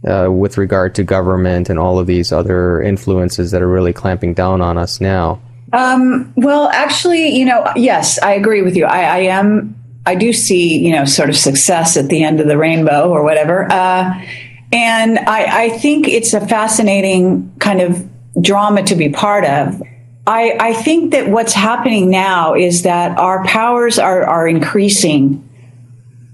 with regard to government and all of these other influences that are really clamping down on us now? Well, actually, yes, I agree with you. I do see, sort of success at the end of the rainbow or whatever. And I think it's a fascinating kind of drama to be part of. I think that what's happening now is that our powers are increasing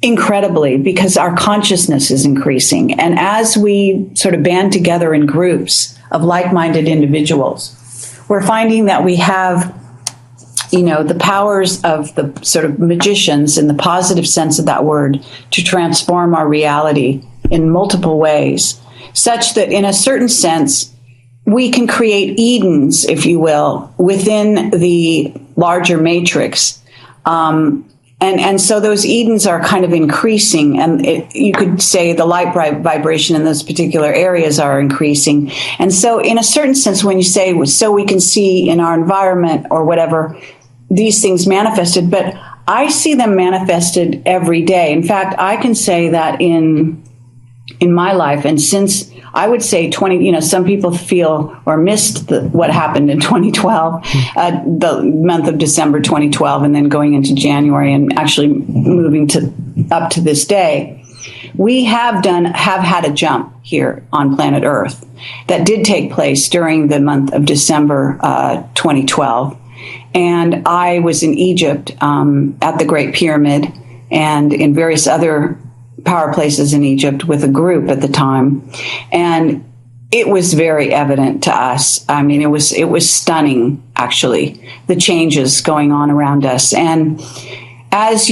incredibly because our consciousness is increasing. And as we sort of band together in groups of like-minded individuals, we're finding that we have, the powers of the sort of magicians in the positive sense of that word to transform our reality in multiple ways, such that in a certain sense, we can create Edens, if you will, within the larger matrix. And so those Edens are kind of increasing, and you could say the light vibration in those particular areas are increasing. And so in a certain sense, when you say, so we can see in our environment or whatever, these things manifested, but I see them manifested every day. In fact, I can say that in my life, and since I would say some people feel or missed what happened in 2012, the month of December 2012, and then going into January and actually moving up to this day. We have had a jump here on planet Earth that did take place during the month of December 2012. And I was in Egypt at the Great Pyramid and in various other power places in Egypt with a group at the time. And it was very evident to us. I mean, it was stunning, actually, the changes going on around us. And as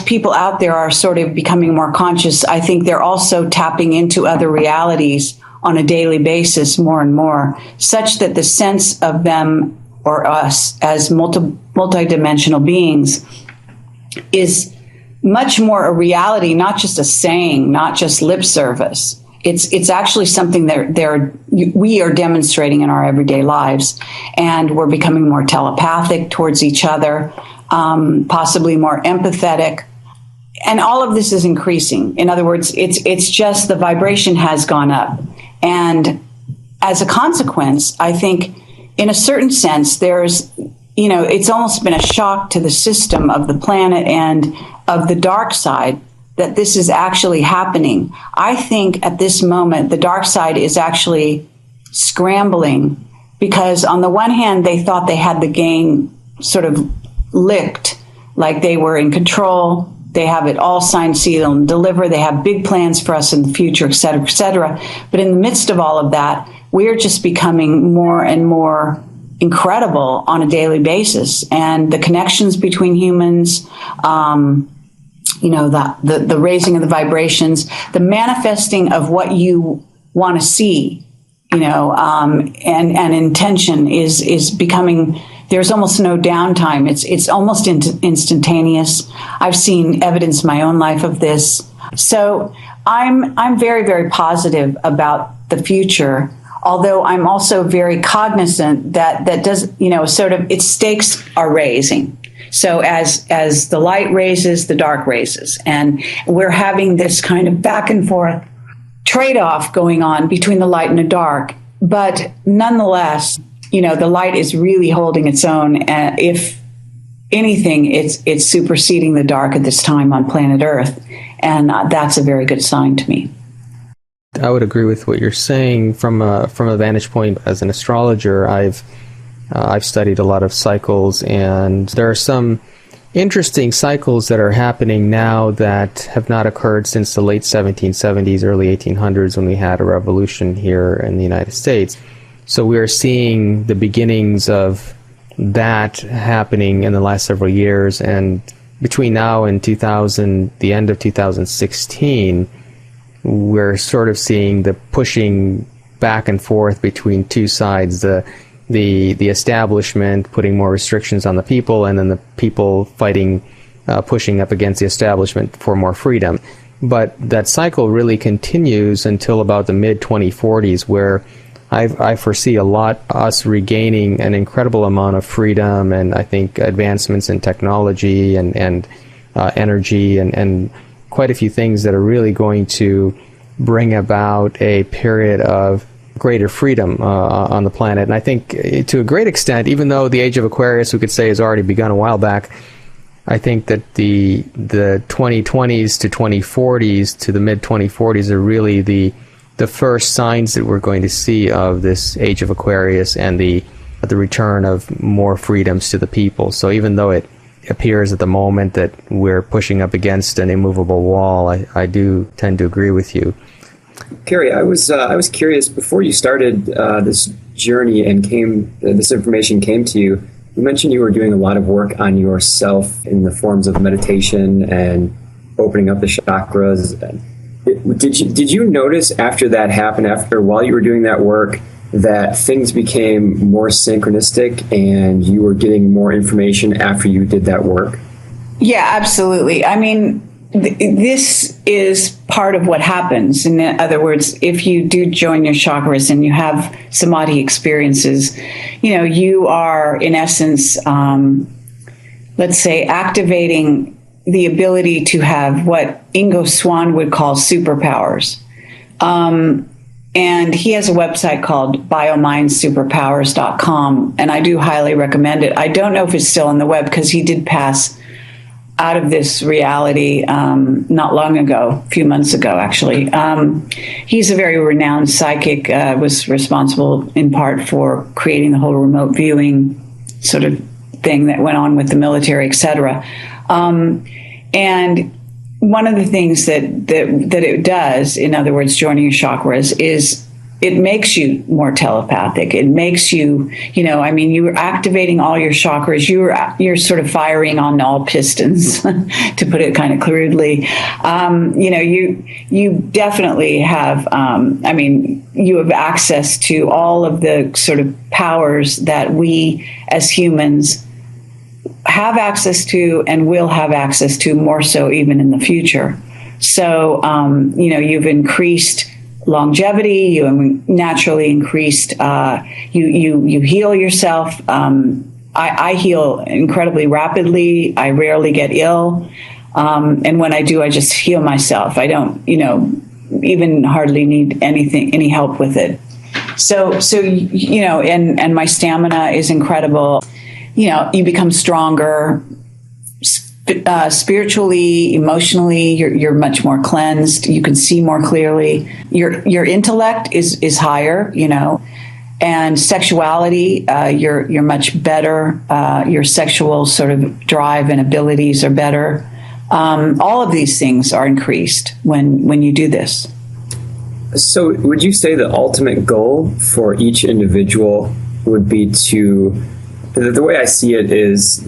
people out there are sort of becoming more conscious, I think they're also tapping into other realities on a daily basis more and more, such that the sense of them or us as multidimensional beings is much more a reality, not just a saying, not just lip service. It's actually something that we are demonstrating in our everyday lives, and we're becoming more telepathic towards each other, possibly more empathetic. And all of this is increasing. In other words, it's just the vibration has gone up. And as a consequence, I think in a certain sense, there's, it's almost been a shock to the system of the planet and of the dark side that this is actually happening. I think at this moment, the dark side is actually scrambling because on the one hand, they thought they had the game sort of licked, like they were in control. They have it all signed, sealed, and deliver. They have big plans for us in the future, et cetera, et cetera. But in the midst of all of that, we're just becoming more and more incredible on a daily basis. And the connections between humans, the raising of the vibrations, the manifesting of what you want to see, and intention is becoming. There's almost no downtime. It's almost instantaneous. I've seen evidence in my own life of this. So I'm very, very positive about the future, although I'm also very cognizant that does, sort of its stakes are raising. So as the light raises, the dark raises. And we're having this kind of back and forth trade-off going on between the light and the dark. But nonetheless, the light is really holding its own. If anything, it's superseding the dark at this time on planet Earth. And that's a very good sign to me. I would agree with what you're saying from a vantage point as an astrologer. I've studied a lot of cycles, and there are some interesting cycles that are happening now that have not occurred since the late 1770s, early 1800s, when we had a revolution here in the United States. So we are seeing the beginnings of that happening in the last several years, and between now and the end of 2016, we're sort of seeing the pushing back and forth between two sides, the establishment putting more restrictions on the people, and then the people fighting, pushing up against the establishment for more freedom. But that cycle really continues until about the mid-2040s, where I foresee us regaining an incredible amount of freedom, and I think advancements in technology and energy and quite a few things that are really going to bring about a period of greater freedom on the planet. And I think to a great extent, even though the age of Aquarius, we could say, has already begun a while back, I think that the 2020s to 2040s to the mid-2040s are really the first signs that we're going to see of this age of Aquarius and the return of more freedoms to the people. So even though it appears at the moment that we're pushing up against an immovable wall, I do tend to agree with you. Carrie, I was curious, before you started this journey and this information came to you, you mentioned you were doing a lot of work on yourself in the forms of meditation and opening up the chakras. Did you notice after that happened, while you were doing that work, that things became more synchronistic and you were getting more information after you did that work? Yeah, absolutely. I mean, this is part of what happens. In other words, if you do join your chakras and you have samadhi experiences, you are in essence, let's say, activating the ability to have what Ingo Swann would call superpowers. And he has a website called biomindsuperpowers.com, and I do highly recommend it. I don't know if it's still on the web because he did pass out of this reality not long ago, a few months ago, actually. He's a very renowned psychic, was responsible in part for creating the whole remote viewing sort of thing that went on with the military, et cetera. And one of the things that it does, in other words, joining your chakras, is it makes you more telepathic. It makes you, you're activating all your chakras. You're sort of firing on all pistons, to put it kind of crudely. You definitely have, you have access to all of the sort of powers that we as humans have access to and will have access to, more so even in the future. So, you've increased longevity, you naturally increased, you heal yourself. I heal incredibly rapidly. I rarely get ill. And when I do, I just heal myself. I don't, even hardly need any help with it. So, and my stamina is incredible. You become stronger. Spiritually, emotionally, you're much more cleansed. You can see more clearly. Your intellect is higher, and sexuality, you're much better. Your sexual sort of drive and abilities are better. All of these things are increased when you do this. So would you say the ultimate goal for each individual would be to, the way I see it is,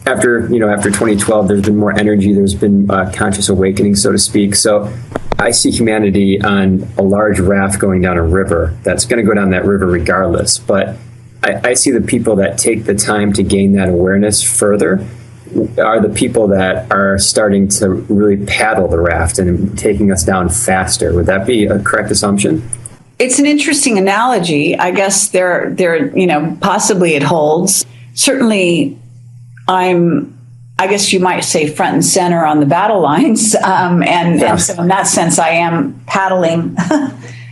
after 2012, there's been more energy, there's been conscious awakening, so to speak. So I see humanity on a large raft going down a river that's going to go down that river regardless. But I see the people that take the time to gain that awareness further are the people that are starting to really paddle the raft and taking us down faster. Would that be a correct assumption? It's an interesting analogy. I guess there, possibly it holds. Certainly, I guess you might say front and center on the battle lines. And so in that sense, I am paddling,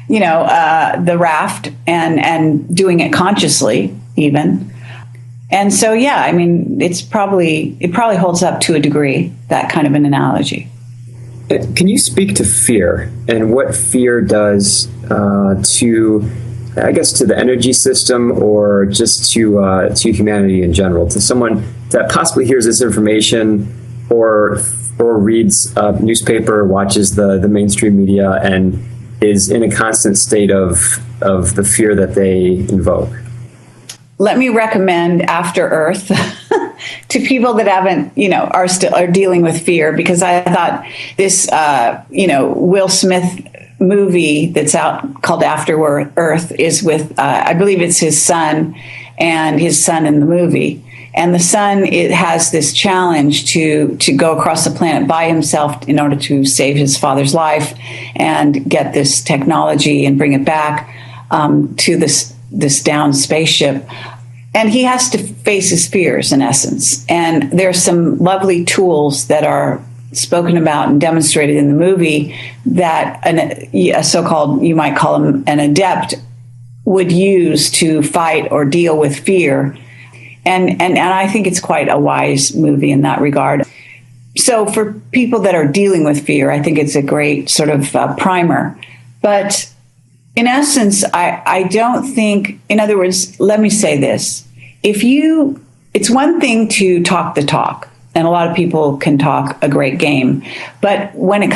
the raft and doing it consciously even. And so, it probably holds up to a degree, that kind of an analogy. Can you speak to fear and what fear does to the energy system, or just to humanity in general, to someone that possibly hears this information or reads a newspaper, watches the mainstream media, and is in a constant state of the fear that they invoke? Let me recommend After Earth to people that haven't, are dealing with fear, because I thought this, Will Smith movie that's out called After Earth is with, I believe it's his son and his son in the movie. And the son, it has this challenge to go across the planet by himself in order to save his father's life and get this technology and bring it back to this downed spaceship. And he has to face his fears, in essence. And there's some lovely tools that are spoken about and demonstrated in the movie that a so-called, you might call him an adept, would use to fight or deal with fear. And I think it's quite a wise movie in that regard. So for people that are dealing with fear, I think it's a great sort of primer. But in essence, I don't think, in other words, let me say this. It's one thing to talk the talk, and a lot of people can talk a great game, but when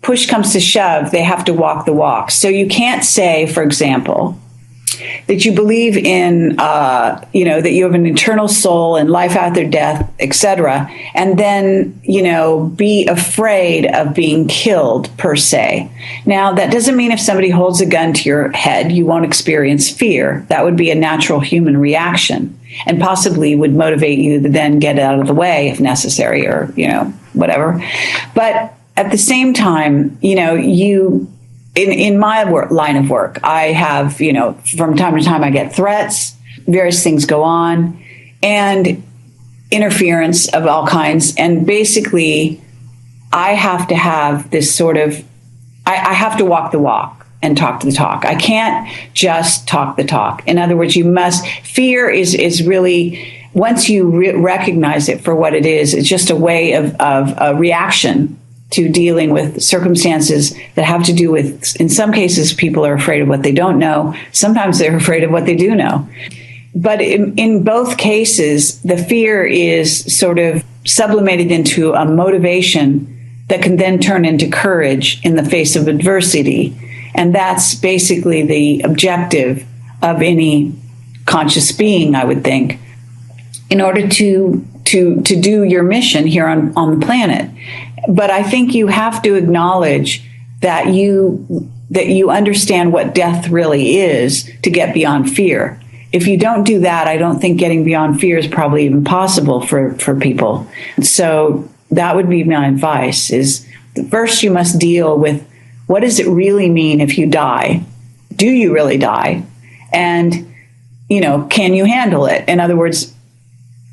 push comes to shove, they have to walk the walk. So you can't say, for example, that you believe in, that you have an eternal soul and life after death, etc., and then, be afraid of being killed per se. Now, that doesn't mean if somebody holds a gun to your head, you won't experience fear. That would be a natural human reaction, and possibly would motivate you to then get out of the way if necessary, or, whatever. But at the same time, in my line of work, I have, from time to time I get threats, various things go on, and interference of all kinds. And basically, I have to have this sort of, I have to walk the walk and talk the talk. I can't just talk the talk. In other words, fear is really, once you recognize it for what it is, it's just a way of a reaction to dealing with circumstances that have to do with, in some cases, people are afraid of what they don't know. Sometimes they're afraid of what they do know. But in both cases, the fear is sort of sublimated into a motivation that can then turn into courage in the face of adversity. And that's basically the objective of any conscious being, I would think, in order to do your mission here on the planet. But I think you have to acknowledge that you understand what death really is to get beyond fear. If you don't do that, I don't think getting beyond fear is probably even possible for people. So that would be my advice, is first you must deal with, what does it really mean if you die? Do you really die? And, can you handle it? In other words,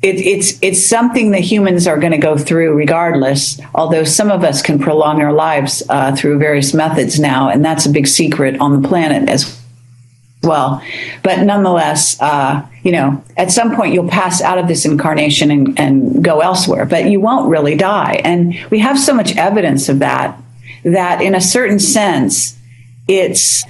it's something that humans are going to go through regardless, although some of us can prolong our lives through various methods now, and that's a big secret on the planet as well. But nonetheless, at some point you'll pass out of this incarnation and go elsewhere, but you won't really die. And we have so much evidence of that in a certain sense, it's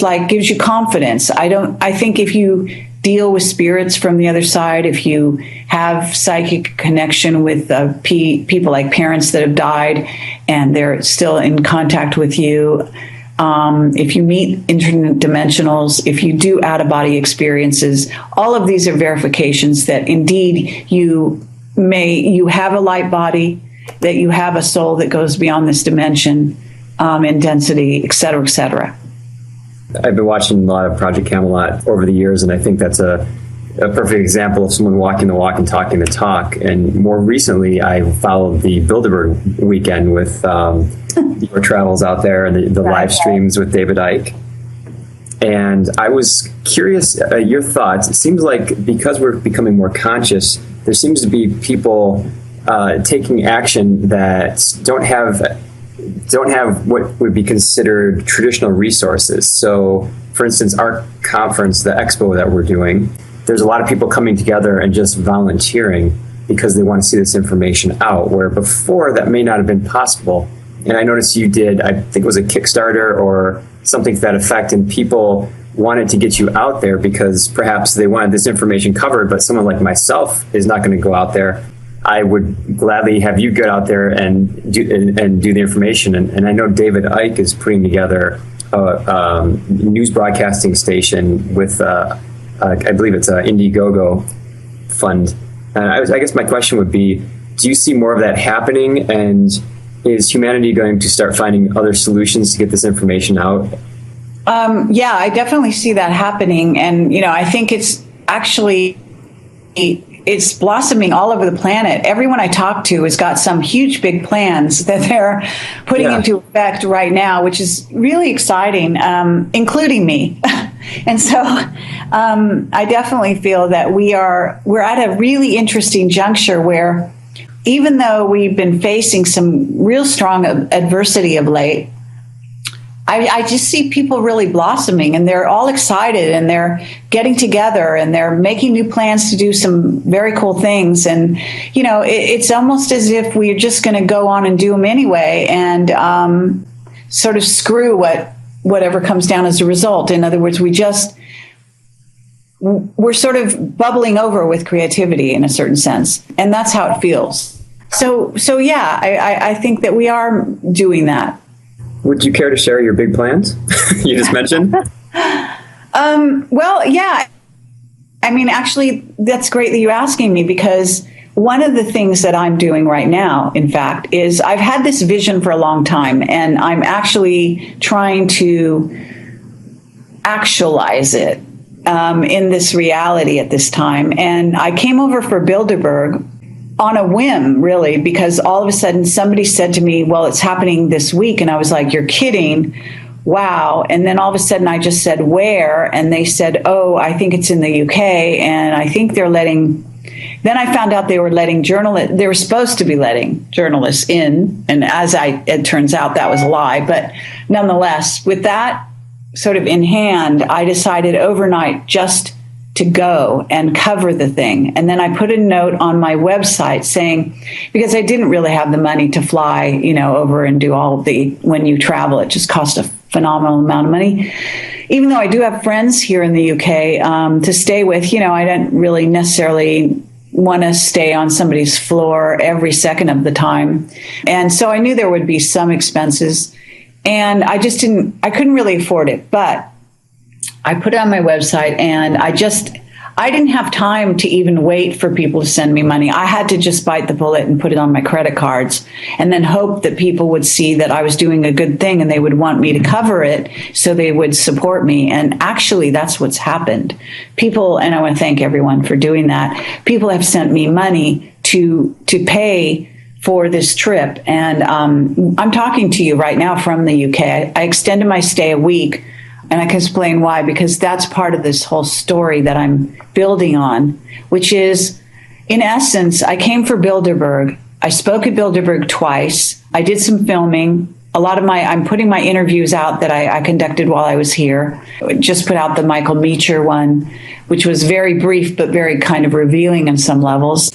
like gives you confidence. I think if you deal with spirits from the other side, if you have psychic connection with people like parents that have died and they're still in contact with you, if you meet interdimensionals, if you do out-of-body experiences, all of these are verifications that indeed you have a light body, that you have a soul that goes beyond this dimension in density, et cetera, et cetera. I've been watching a lot of Project Camelot over the years, and I think that's a perfect example of someone walking the walk and talking the talk. And more recently, I followed the Bilderberg weekend with your travels out there and the live streams with David Icke. And I was curious, your thoughts. It seems like because we're becoming more conscious, there seems to be people taking action that don't have what would be considered traditional resources. So, for instance, our conference, the expo that we're doing, there's a lot of people coming together and just volunteering because they want to see this information out, where before that may not have been possible. And I noticed you did, I think it was a Kickstarter or something to that effect, and people wanted to get you out there because perhaps they wanted this information covered, but someone like myself is not going to go out there. I would gladly have you get out there and do the information. And I know David Icke is putting together a news broadcasting station with, I believe it's an Indiegogo fund. I guess my question would be, do you see more of that happening? And is humanity going to start finding other solutions to get this information out? Yeah, I definitely see that happening. And, I think it's actually... it's blossoming all over the planet. Everyone I talk to has got some huge, big plans that they're putting into effect right now, which is really exciting, including me. And so I definitely feel that we're at a really interesting juncture where, even though we've been facing some real strong adversity of late, I just see people really blossoming, and they're all excited, and they're getting together, and they're making new plans to do some very cool things. And, it's almost as if we're just going to go on and do them anyway and sort of screw whatever comes down as a result. In other words, we're sort of bubbling over with creativity in a certain sense, and that's how it feels. So yeah, I think that we are doing that. Would you care to share your big plans you just mentioned? Well, yeah. I mean, actually, that's great that you're asking me, because one of the things that I'm doing right now, in fact, is I've had this vision for a long time, and I'm actually trying to actualize it in this reality at this time. And I came over for Bilderberg on a whim, really, because all of a sudden somebody said to me, well, it's happening this week. And I was like, you're kidding. Wow. And then all of a sudden I just said, where? And they said, oh, I think it's in the UK. And I think they're letting, then I found out they were letting journalists, they were supposed to be letting journalists in. And it turns out that was a lie. But nonetheless, with that sort of in hand, I decided overnight just to go and cover the thing. And then I put a note on my website saying, because I didn't really have the money to fly, over and do all of when you travel, it just costs a phenomenal amount of money. Even though I do have friends here in the UK to stay with, I don't really necessarily want to stay on somebody's floor every second of the time. And so I knew there would be some expenses. And I couldn't really afford it, but I put it on my website, and I didn't have time to even wait for people to send me money. I had to just bite the bullet and put it on my credit cards, and then hope that people would see that I was doing a good thing and they would want me to cover it so they would support me. And actually, that's what's happened. People, and I want to thank everyone for doing that, people have sent me money to pay for this trip. And I'm talking to you right now from the UK. I extended my stay a week, and I can explain why, because that's part of this whole story that I'm building on, which is, in essence, I came for Bilderberg. I spoke at Bilderberg twice. I did some filming. I'm putting my interviews out that I conducted while I was here. I just put out the Michael Meacher one, which was very brief, but very kind of revealing on some levels.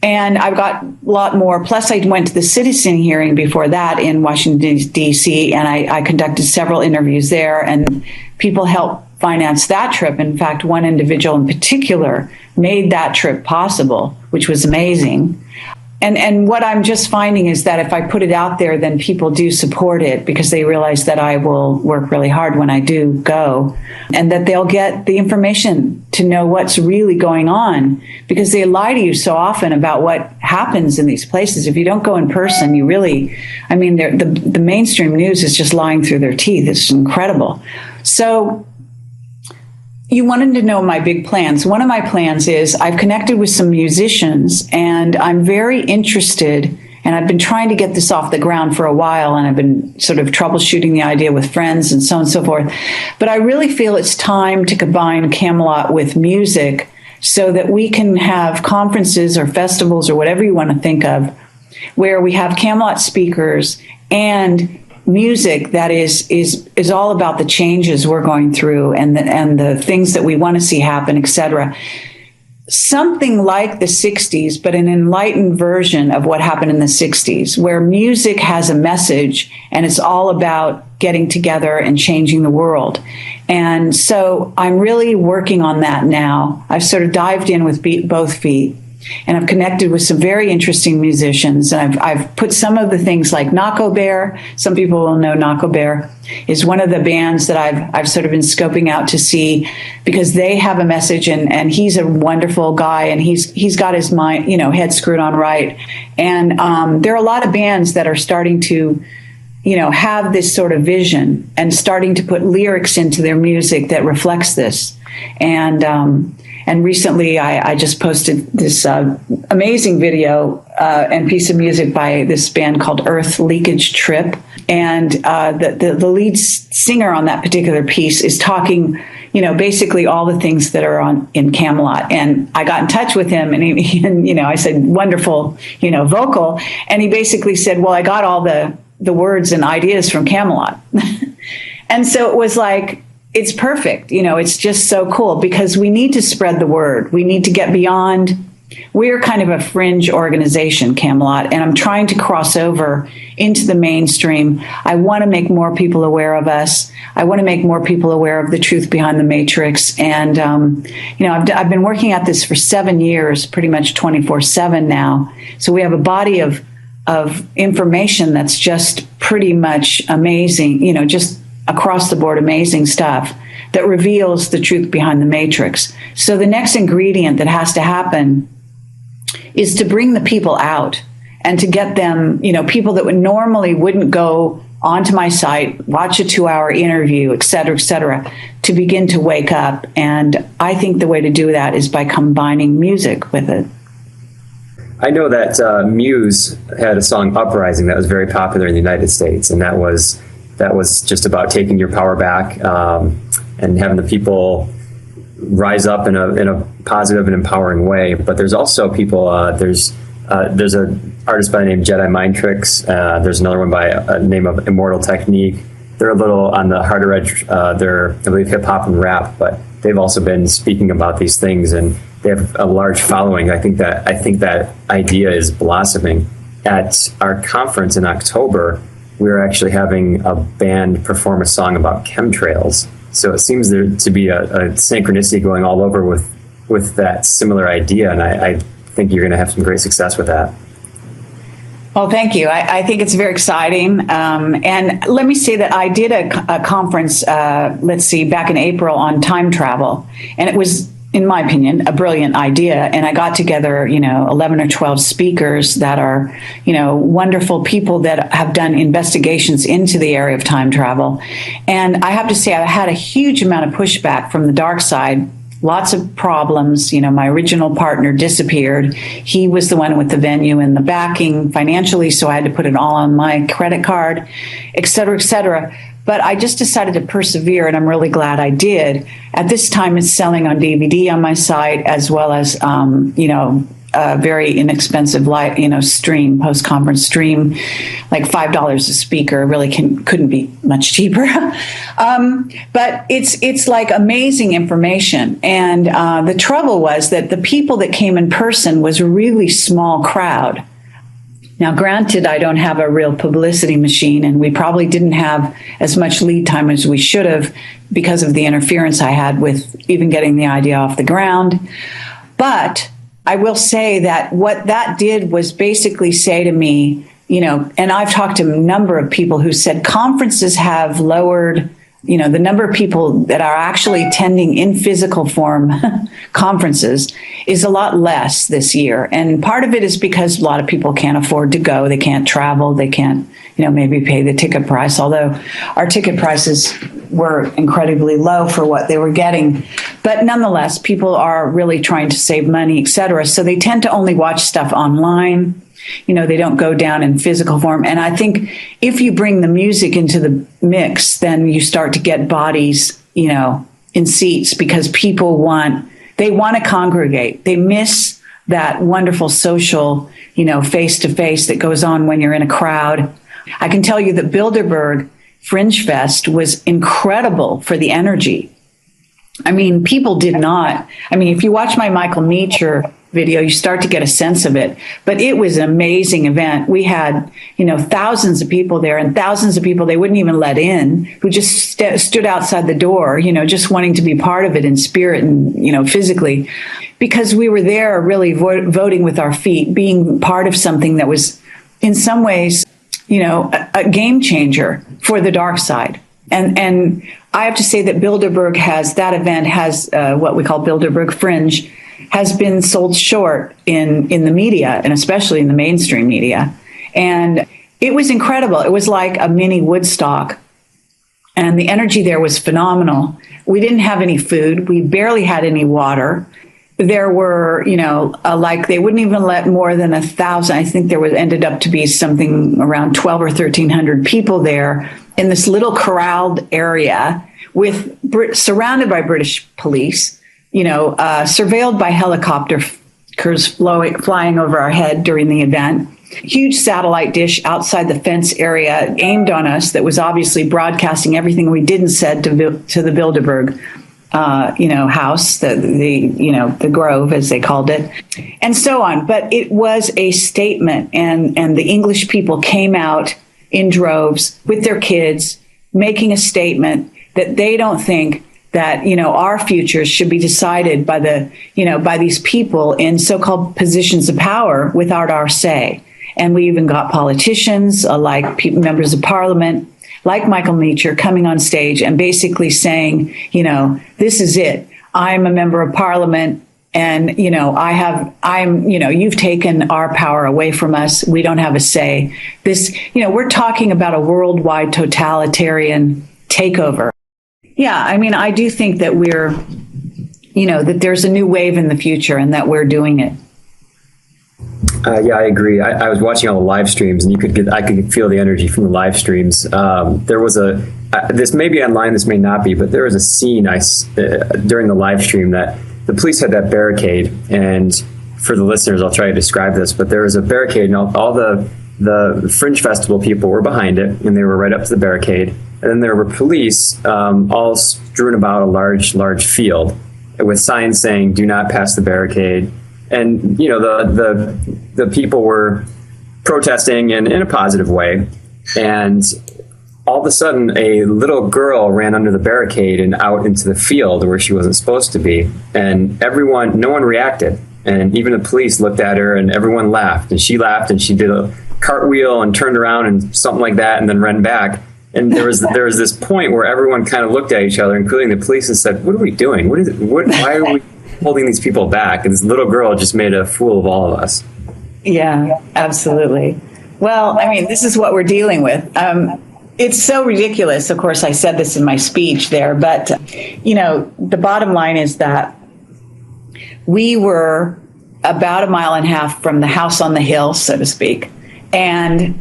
And I've got a lot more. Plus, I went to the citizen hearing before that in Washington, D.C., and I conducted several interviews there, and people helped finance that trip. In fact, one individual in particular made that trip possible, which was amazing. And what I'm just finding is that if I put it out there, then people do support it because they realize that I will work really hard when I do go, and that they'll get the information to know what's really going on, because they lie to you so often about what happens in these places. If you don't go in person, you really, I mean, the mainstream news is just lying through their teeth. It's incredible. So you wanted to know my big plans. One of my plans is I've connected with some musicians, and I'm very interested, and I've been trying to get this off the ground for a while, and I've been sort of troubleshooting the idea with friends and so on and so forth. But I really feel it's time to combine Camelot with music so that we can have conferences or festivals or whatever you want to think of, where we have Camelot speakers and music that is all about the changes we're going through and the things that we want to see happen, etc. Something like the 60s, but an enlightened version of what happened in the 60s, where music has a message and it's all about getting together and changing the world. And so I'm really working on that now. I've sort of dived in with both feet. And I've connected with some very interesting musicians. And I've put some of the things like Nako Bear. Some people will know Nako Bear is one of the bands that I've sort of been scoping out to see, because they have a message, and he's a wonderful guy, and he's got his mind, head screwed on right. And there are a lot of bands that are starting to, have this sort of vision and starting to put lyrics into their music that reflects this. And recently, I just posted this amazing video and piece of music by this band called Earth Leakage Trip. And the lead singer on that particular piece is talking, basically all the things that are in Camelot. And I got in touch with him, and I said, wonderful, vocal. And he basically said, well, I got all the words and ideas from Camelot. And so it was like, it's perfect. It's just so cool, because we need to spread the word. We need to get beyond. We're kind of a fringe organization, Camelot, and I'm trying to cross over into the mainstream. I want to make more people aware of us. I want to make more people aware of the truth behind the matrix. And, I've been working at this for 7 years, pretty much 24/7 now. So we have a body of information that's just pretty much amazing, just across the board, amazing stuff that reveals the truth behind the matrix. So the next ingredient that has to happen is to bring the people out and to get them, people that normally wouldn't go onto my site, watch a 2-hour interview, et cetera, to begin to wake up. And I think the way to do that is by combining music with it. I know that Muse had a song, Uprising, that was very popular in the United States, and that was just about taking your power back and having the people rise up in a positive and empowering way. But there's also people. There's an artist by the name Jedi Mind Tricks. There's another one by a name of Immortal Technique. They're a little on the harder edge. They're, I believe, hip hop and rap, but they've also been speaking about these things, and they have a large following. I think that idea is blossoming. At our conference in October, we were actually having a band perform a song about chemtrails. So it seems there to be a synchronicity going all over with that similar idea, and I think you're going to have some great success with that. Well, thank you. I think it's very exciting. And let me say that I did a conference, back in April on time travel. And it was, in my opinion, a brilliant idea. And I got together, 11 or 12 speakers that are, wonderful people that have done investigations into the area of time travel. And I have to say, I had a huge amount of pushback from the dark side. Lots of problems. My original partner disappeared. He was the one with the venue and the backing financially, so I had to put it all on my credit card, et cetera, et cetera. But I just decided to persevere, and I'm really glad I did. At this time, it's selling on DVD on my site, as well as, a very inexpensive stream, post-conference stream, like $5 a speaker. Really couldn't be much cheaper. But it's like amazing information. And the trouble was that the people that came in person was a really small crowd. Now, granted, I don't have a real publicity machine, and we probably didn't have as much lead time as we should have because of the interference I had with even getting the idea off the ground. But I will say that what that did was basically say to me, and I've talked to a number of people who said conferences have lowered, the number of people that are actually attending in physical form conferences is a lot less this year. And part of it is because a lot of people can't afford to go. They can't travel. They can't, maybe pay the ticket price, although our ticket prices were incredibly low for what they were getting. But nonetheless, people are really trying to save money, et cetera. So they tend to only watch stuff online. They don't go down in physical form. And I think if you bring the music into the mix, then you start to get bodies, in seats, because people want to congregate. They miss that wonderful social, face to face that goes on when you're in a crowd. I can tell you that Bilderberg Fringe Fest was incredible for the energy. I mean, people did not. I mean, if you watch my Michael Meacher video, you start to get a sense of it. But it was an amazing event. We had, thousands of people there, and thousands of people they wouldn't even let in, who just stood outside the door, just wanting to be part of it in spirit and, physically, because we were there really voting with our feet, being part of something that was in some ways, a game changer for the dark side. And I have to say that that event has what we call Bilderberg Fringe, has been sold short in the media, and especially in the mainstream media. And it was incredible. It was like a mini Woodstock. And the energy there was phenomenal. We didn't have any food. We barely had any water. There were, they wouldn't even let more than 1,000. I think ended up to be something around 12 or 1,300 people there in this little corralled area surrounded by British police, surveilled by helicopters flying over our head during the event. Huge satellite dish outside the fence area aimed on us that was obviously broadcasting everything we did and said to the Bilderberg house, the Grove, as they called it, and so on. But it was a statement, and the English people came out in droves with their kids, making a statement that they don't think that, our futures should be decided by by these people in so-called positions of power without our say. And we even got politicians, members of parliament, like Michael Meacher, coming on stage and basically saying, this is it. I'm a member of parliament, and, you've taken our power away from us. We don't have a say. We're talking about a worldwide totalitarian takeover. Yeah, I mean, I do think that that there's a new wave in the future and that we're doing it. Yeah, I agree. I was watching all the live streams, and I could feel the energy from the live streams. There was this may be online, this may not be, but there was a scene during the live stream that the police had that barricade, and for the listeners, I'll try to describe this, but there was a barricade, and all the Fringe Festival people were behind it, and they were right up to the barricade, and then there were police all strewn about a large field with signs saying, "Do not pass the barricade." And, the people were protesting in a positive way. And all of a sudden, a little girl ran under the barricade and out into the field where she wasn't supposed to be. And no one reacted. And even the police looked at her, and everyone laughed. And she laughed, and she did cartwheel and turned around and something like that, and then ran back. And there was this point where everyone kind of looked at each other, including the police, and said, "What are we doing? Why are we holding these people back?" And this little girl just made a fool of all of us. Yeah, absolutely. Well, I mean, this is what we're dealing with. It's so ridiculous. Of course, I said this in my speech there, but, the bottom line is that we were about 1.5 miles from the house on the hill, so to speak, and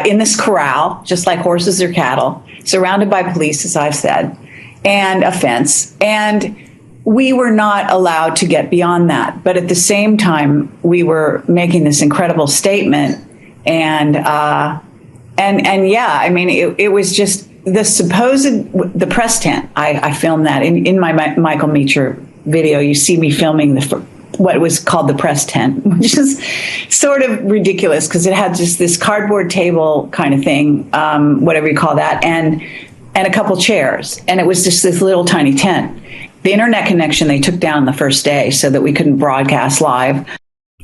in this corral, just like horses or cattle, surrounded by police, as I've said, and a fence. And we were not allowed to get beyond that. But at the same time, we were making this incredible statement. And yeah, I mean, it was just the press tent. I filmed that in my Michael Meacher video. You see me filming what was called the press tent, which is sort of ridiculous because it had just this cardboard table kind of thing, whatever you call that, and a couple chairs. And it was just this little tiny tent. The internet connection they took down the first day so that we couldn't broadcast live.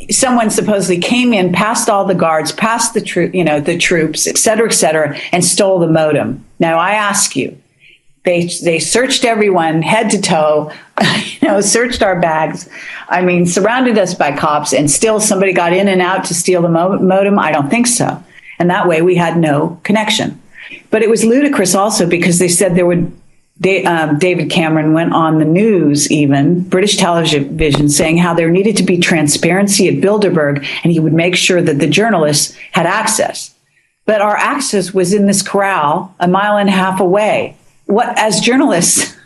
Someone supposedly came in, past all the guards, past the troops, et cetera, and stole the modem. Now I ask you, they searched everyone head to toe, searched our bags. I mean, surrounded us by cops, and still somebody got in and out to steal the modem? I don't think so. And that way we had no connection. But it was ludicrous also because they said David Cameron went on the news, even British television, saying how there needed to be transparency at Bilderberg, and he would make sure that the journalists had access. But our access was in this corral 1.5 miles away. What, as journalists,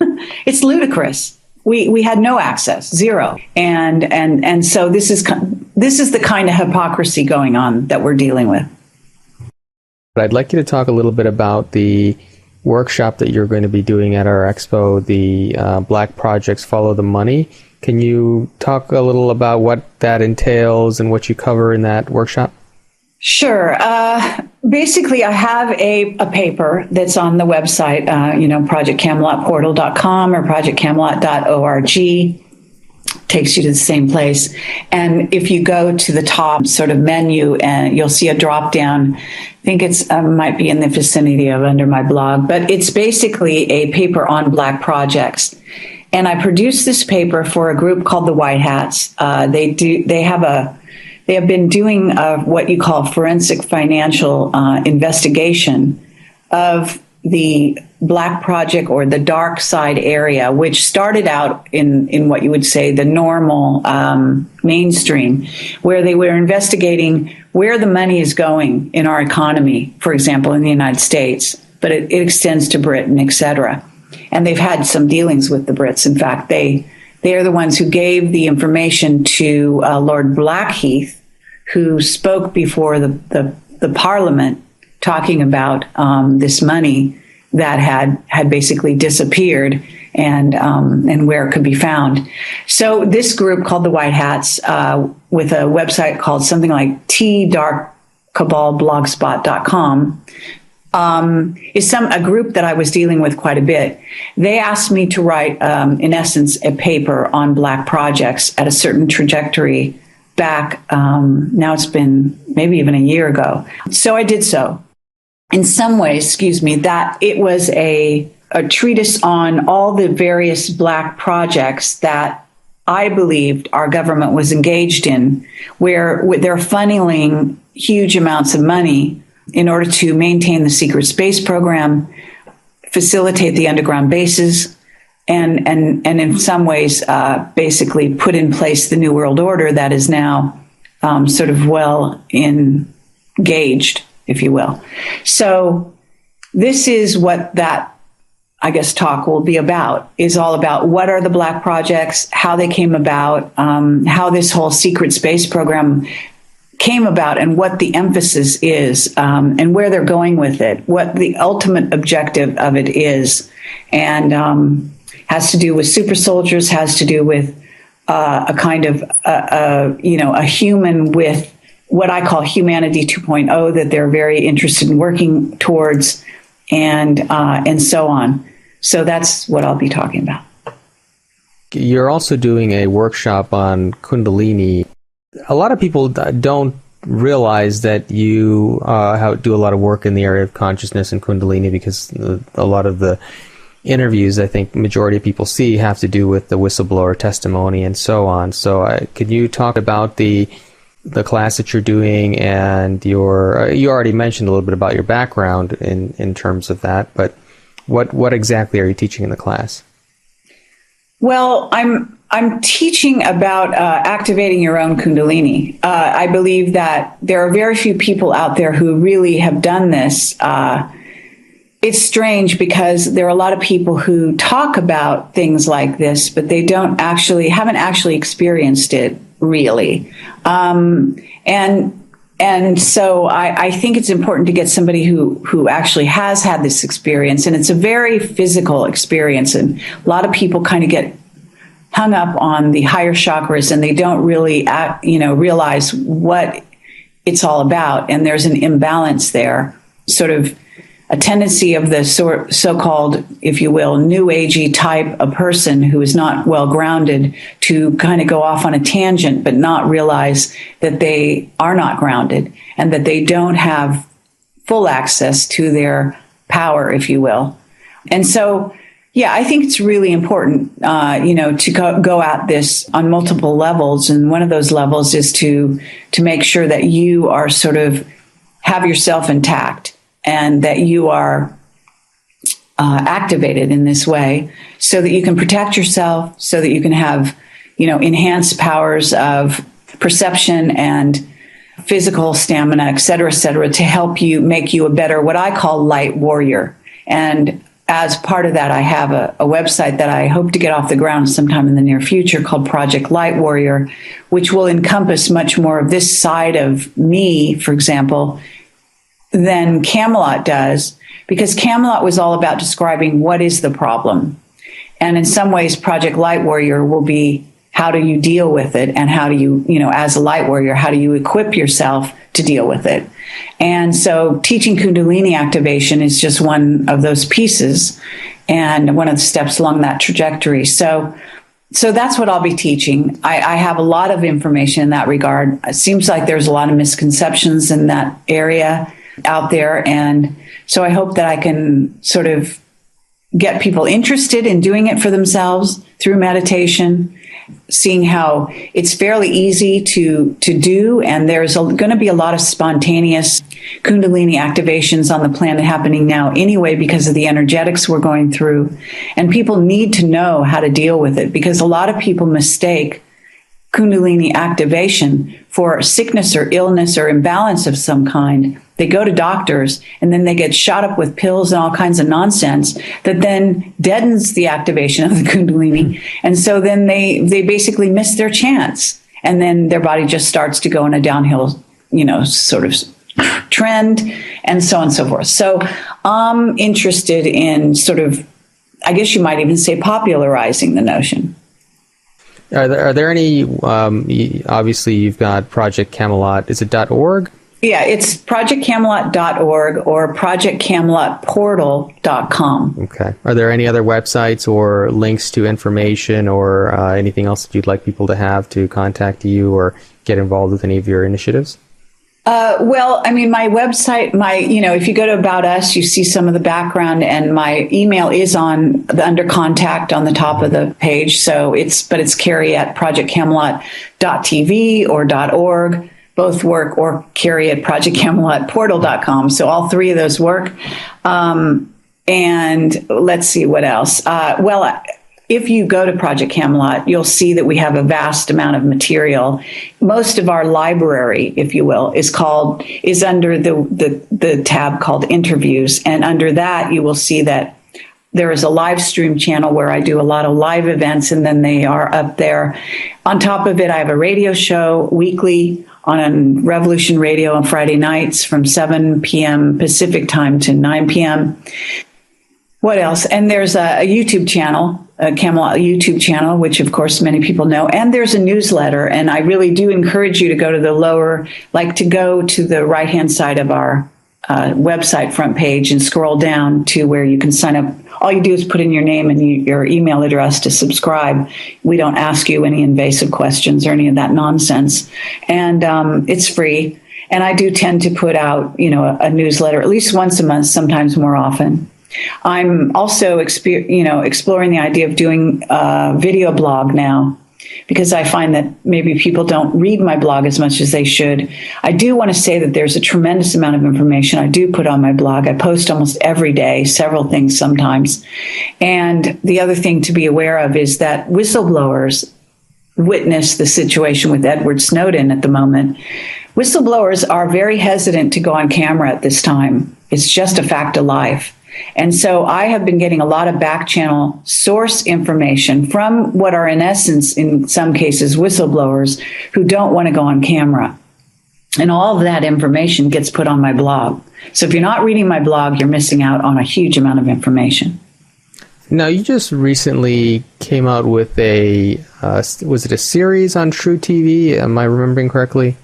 it's ludicrous. We had no access, zero, and so this is the kind of hypocrisy going on that we're dealing with. I'd like you to talk a little bit about the workshop that you're going to be doing at our expo, the Black Projects Follow the Money. Can you talk a little about what that entails and what you cover in that workshop? Sure. Basically, I have a paper that's on the website, projectcamelotportal.com or projectcamelot.org. Takes you to the same place. And if you go to the top sort of menu, and you'll see a drop down. I think it's might be in the vicinity of under my blog, but it's basically a paper on Black projects. And I produced this paper for a group called the White Hats. They have been doing what you call forensic financial investigation of the Black project or the dark side area, which started out in what you would say the normal mainstream, where they were investigating where the money is going in our economy, for example, in the United States, but it extends to Britain, et cetera. And they've had some dealings with the Brits. In fact, they are the ones who gave the information to Lord Blackheath, who spoke before the Parliament talking about this money that had basically disappeared and where it could be found. So this group called the White Hats, with a website called something like tdarkcabalblogspot.com, is a group that I was dealing with quite a bit. They asked me to write, in essence, a paper on Black projects at a certain trajectory back. Now it's been maybe even a year ago. So I did so. In some ways, that it was a treatise on all the various Black projects that I believed our government was engaged in, where they're funneling huge amounts of money in order to maintain the secret space program, facilitate the underground bases, and in some ways basically put in place the New World Order that is now sort of well engaged, if you will. So this is what that, I guess, talk will be about, is all about what are the Black projects, how they came about, how this whole secret space program came about, and what the emphasis is, and where they're going with it, what the ultimate objective of it is, and has to do with super soldiers, has to do with a kind of a human with what I call humanity 2.0 that they're very interested in working towards, and so on. So that's what I'll be talking about. You're also doing a workshop on Kundalini. A lot of people don't realize that you do a lot of work in the area of consciousness and Kundalini, because a lot of the interviews I think majority of people see have to do with the whistleblower testimony and so on. So could you talk about the class that you're doing, and you already mentioned a little bit about your background in terms of that, but what exactly are you teaching in the class? Well, I'm teaching about activating your own Kundalini. I believe that there are very few people out there who really have done this. It's strange because there are a lot of people who talk about things like this, but they haven't actually experienced it really. And so I think it's important to get somebody who actually has had this experience, and it's a very physical experience. And a lot of people kind of get hung up on the higher chakras, and they don't really, realize what it's all about. And there's an imbalance there, sort of a tendency of the so-called, if you will, new agey type of person who is not well grounded to kind of go off on a tangent, but not realize that they are not grounded and that they don't have full access to their power, if you will. And so, yeah, I think it's really important, to go at this on multiple levels. And one of those levels is to make sure that you are sort of have yourself intact, and that you are activated in this way so that you can protect yourself, so that you can have, enhanced powers of perception and physical stamina, et cetera, to help you make you a better, what I call light warrior. And as part of that, I have a website that I hope to get off the ground sometime in the near future called Project Light Warrior, which will encompass much more of this side of me, for example, than Camelot does, because Camelot was all about describing what is the problem. And in some ways, Project Light Warrior will be how do you deal with it, and how do you, as a light warrior, how do you equip yourself to deal with it? And so teaching Kundalini activation is just one of those pieces and one of the steps along that trajectory. So that's what I'll be teaching. I have a lot of information in that regard. It seems like there's a lot of misconceptions in that area out there. And so I hope that I can sort of get people interested in doing it for themselves through meditation, seeing how it's fairly easy to do. And there's going to be a lot of spontaneous Kundalini activations on the planet happening now anyway, because of the energetics we're going through. And people need to know how to deal with it, because a lot of people mistake Kundalini activation for sickness or illness or imbalance of some kind. They go to doctors and then they get shot up with pills and all kinds of nonsense that then deadens the activation of the Kundalini. And so then they basically miss their chance. And then their body just starts to go in a downhill, sort of trend, and so on and so forth. So I'm interested in sort of, I guess you might even say, popularizing the notion. Are there any, obviously you've got Project Camelot, is it .org? Yeah, it's projectcamelot.org or projectcamelotportal.com. Okay. Are there any other websites or links to information or anything else that you'd like people to have to contact you or get involved with any of your initiatives? Well, I mean, my website, if you go to About Us, you see some of the background, and my email is under contact on the top of the page. So it's Carrie at projectcamelot.tv or .org. Both work, or Carrie at projectcamelotportal.com. So all three of those work. And let's see what else. If you go to Project Camelot, you'll see that we have a vast amount of material. Most of our library, if you will, is under the tab called Interviews. And under that, you will see that there is a live stream channel where I do a lot of live events, and then they are up there. On top of it, I have a radio show weekly on Revolution Radio on Friday nights from 7 p.m. Pacific time to 9 p.m. What else? And there's a YouTube channel, a Camelot YouTube channel, which of course many people know. And there's a newsletter. And I really do encourage you to go to the right-hand side of our website front page and scroll down to where you can sign up. All you do is put in your name and your email address to subscribe. We don't ask you any invasive questions or any of that nonsense. And it's free. And I do tend to put out, a newsletter at least once a month, sometimes more often. I'm also, exploring the idea of doing a video blog now, because I find that maybe people don't read my blog as much as they should. I do want to say that there's a tremendous amount of information I do put on my blog. I post almost every day, several things sometimes. And the other thing to be aware of is that whistleblowers witness the situation with Edward Snowden at the moment. Whistleblowers are very hesitant to go on camera at this time. It's just a fact of life. And so I have been getting a lot of back channel source information from what are, in essence, in some cases, whistleblowers who don't want to go on camera. And all of that information gets put on my blog. So if you're not reading my blog, you're missing out on a huge amount of information. Now, you just recently came out with was it a series on True TV? Am I remembering correctly?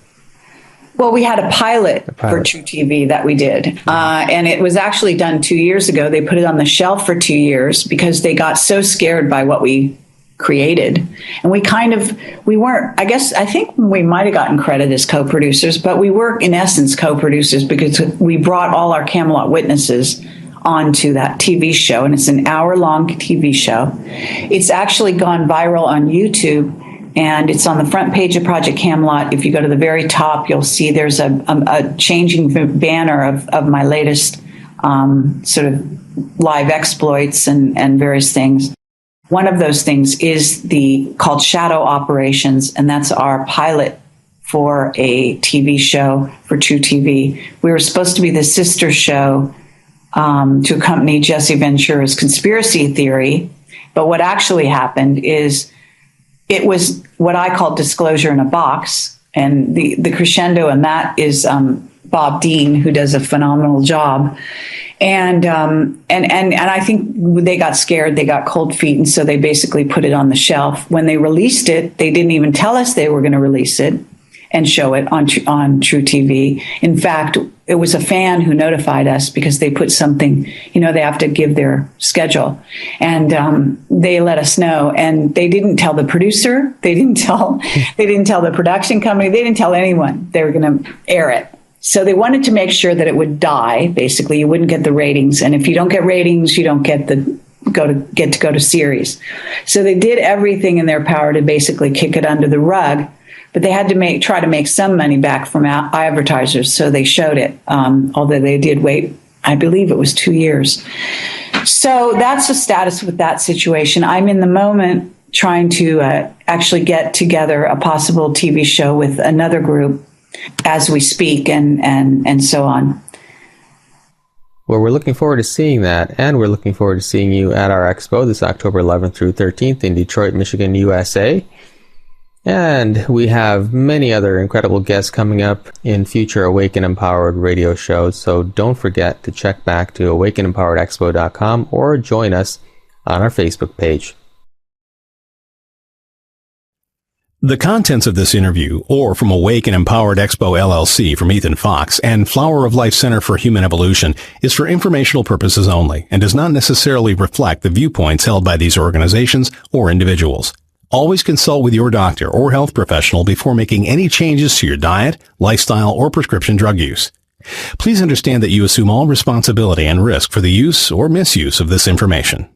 Well, we had a pilot for True TV that we did, and it was actually done 2 years ago. They put it on the shelf for 2 years because they got so scared by what we created. And I think we might have gotten credit as co-producers, but we were in essence co-producers because we brought all our Camelot witnesses onto that TV show, and it's an hour-long TV show. It's actually gone viral on YouTube. And it's on the front page of Project Camelot. If you go to the very top, you'll see there's a changing banner of my latest sort of live exploits and various things. One of those things is called Shadow Operations, and that's our pilot for a TV show for True TV. We were supposed to be the sister show to accompany Jesse Ventura's conspiracy theory, but what actually happened is it was what I call disclosure in a box, and the crescendo in that is Bob Dean, who does a phenomenal job, and I think they got scared, they got cold feet, and so they basically put it on the shelf. When they released it, they didn't even tell us they were going to release it and show it on True TV. In fact, it was a fan who notified us because they put something, they have to give their schedule. And they let us know. And they didn't tell the producer. They didn't tell the production company. They didn't tell anyone they were going to air it. So they wanted to make sure that it would die. Basically, you wouldn't get the ratings. And if you don't get ratings, you don't get to go to series. So they did everything in their power to basically kick it under the rug. But they had to try to make some money back from advertisers, so they showed it, although they did wait, I believe it was 2 years. So that's the status with that situation. I'm in the moment trying to actually get together a possible TV show with another group as we speak and so on. Well, we're looking forward to seeing that, and we're looking forward to seeing you at our expo this October 11th through 13th in Detroit, Michigan, USA. And we have many other incredible guests coming up in future Awake and Empowered radio shows, so don't forget to check back to awakenempoweredexpo.com or join us on our Facebook page. The contents of this interview, or from Awake and Empowered Expo LLC from Ethan Fox and Flower of Life Center for Human Evolution, is for informational purposes only and does not necessarily reflect the viewpoints held by these organizations or individuals. Always consult with your doctor or health professional before making any changes to your diet, lifestyle, or prescription drug use. Please understand that you assume all responsibility and risk for the use or misuse of this information.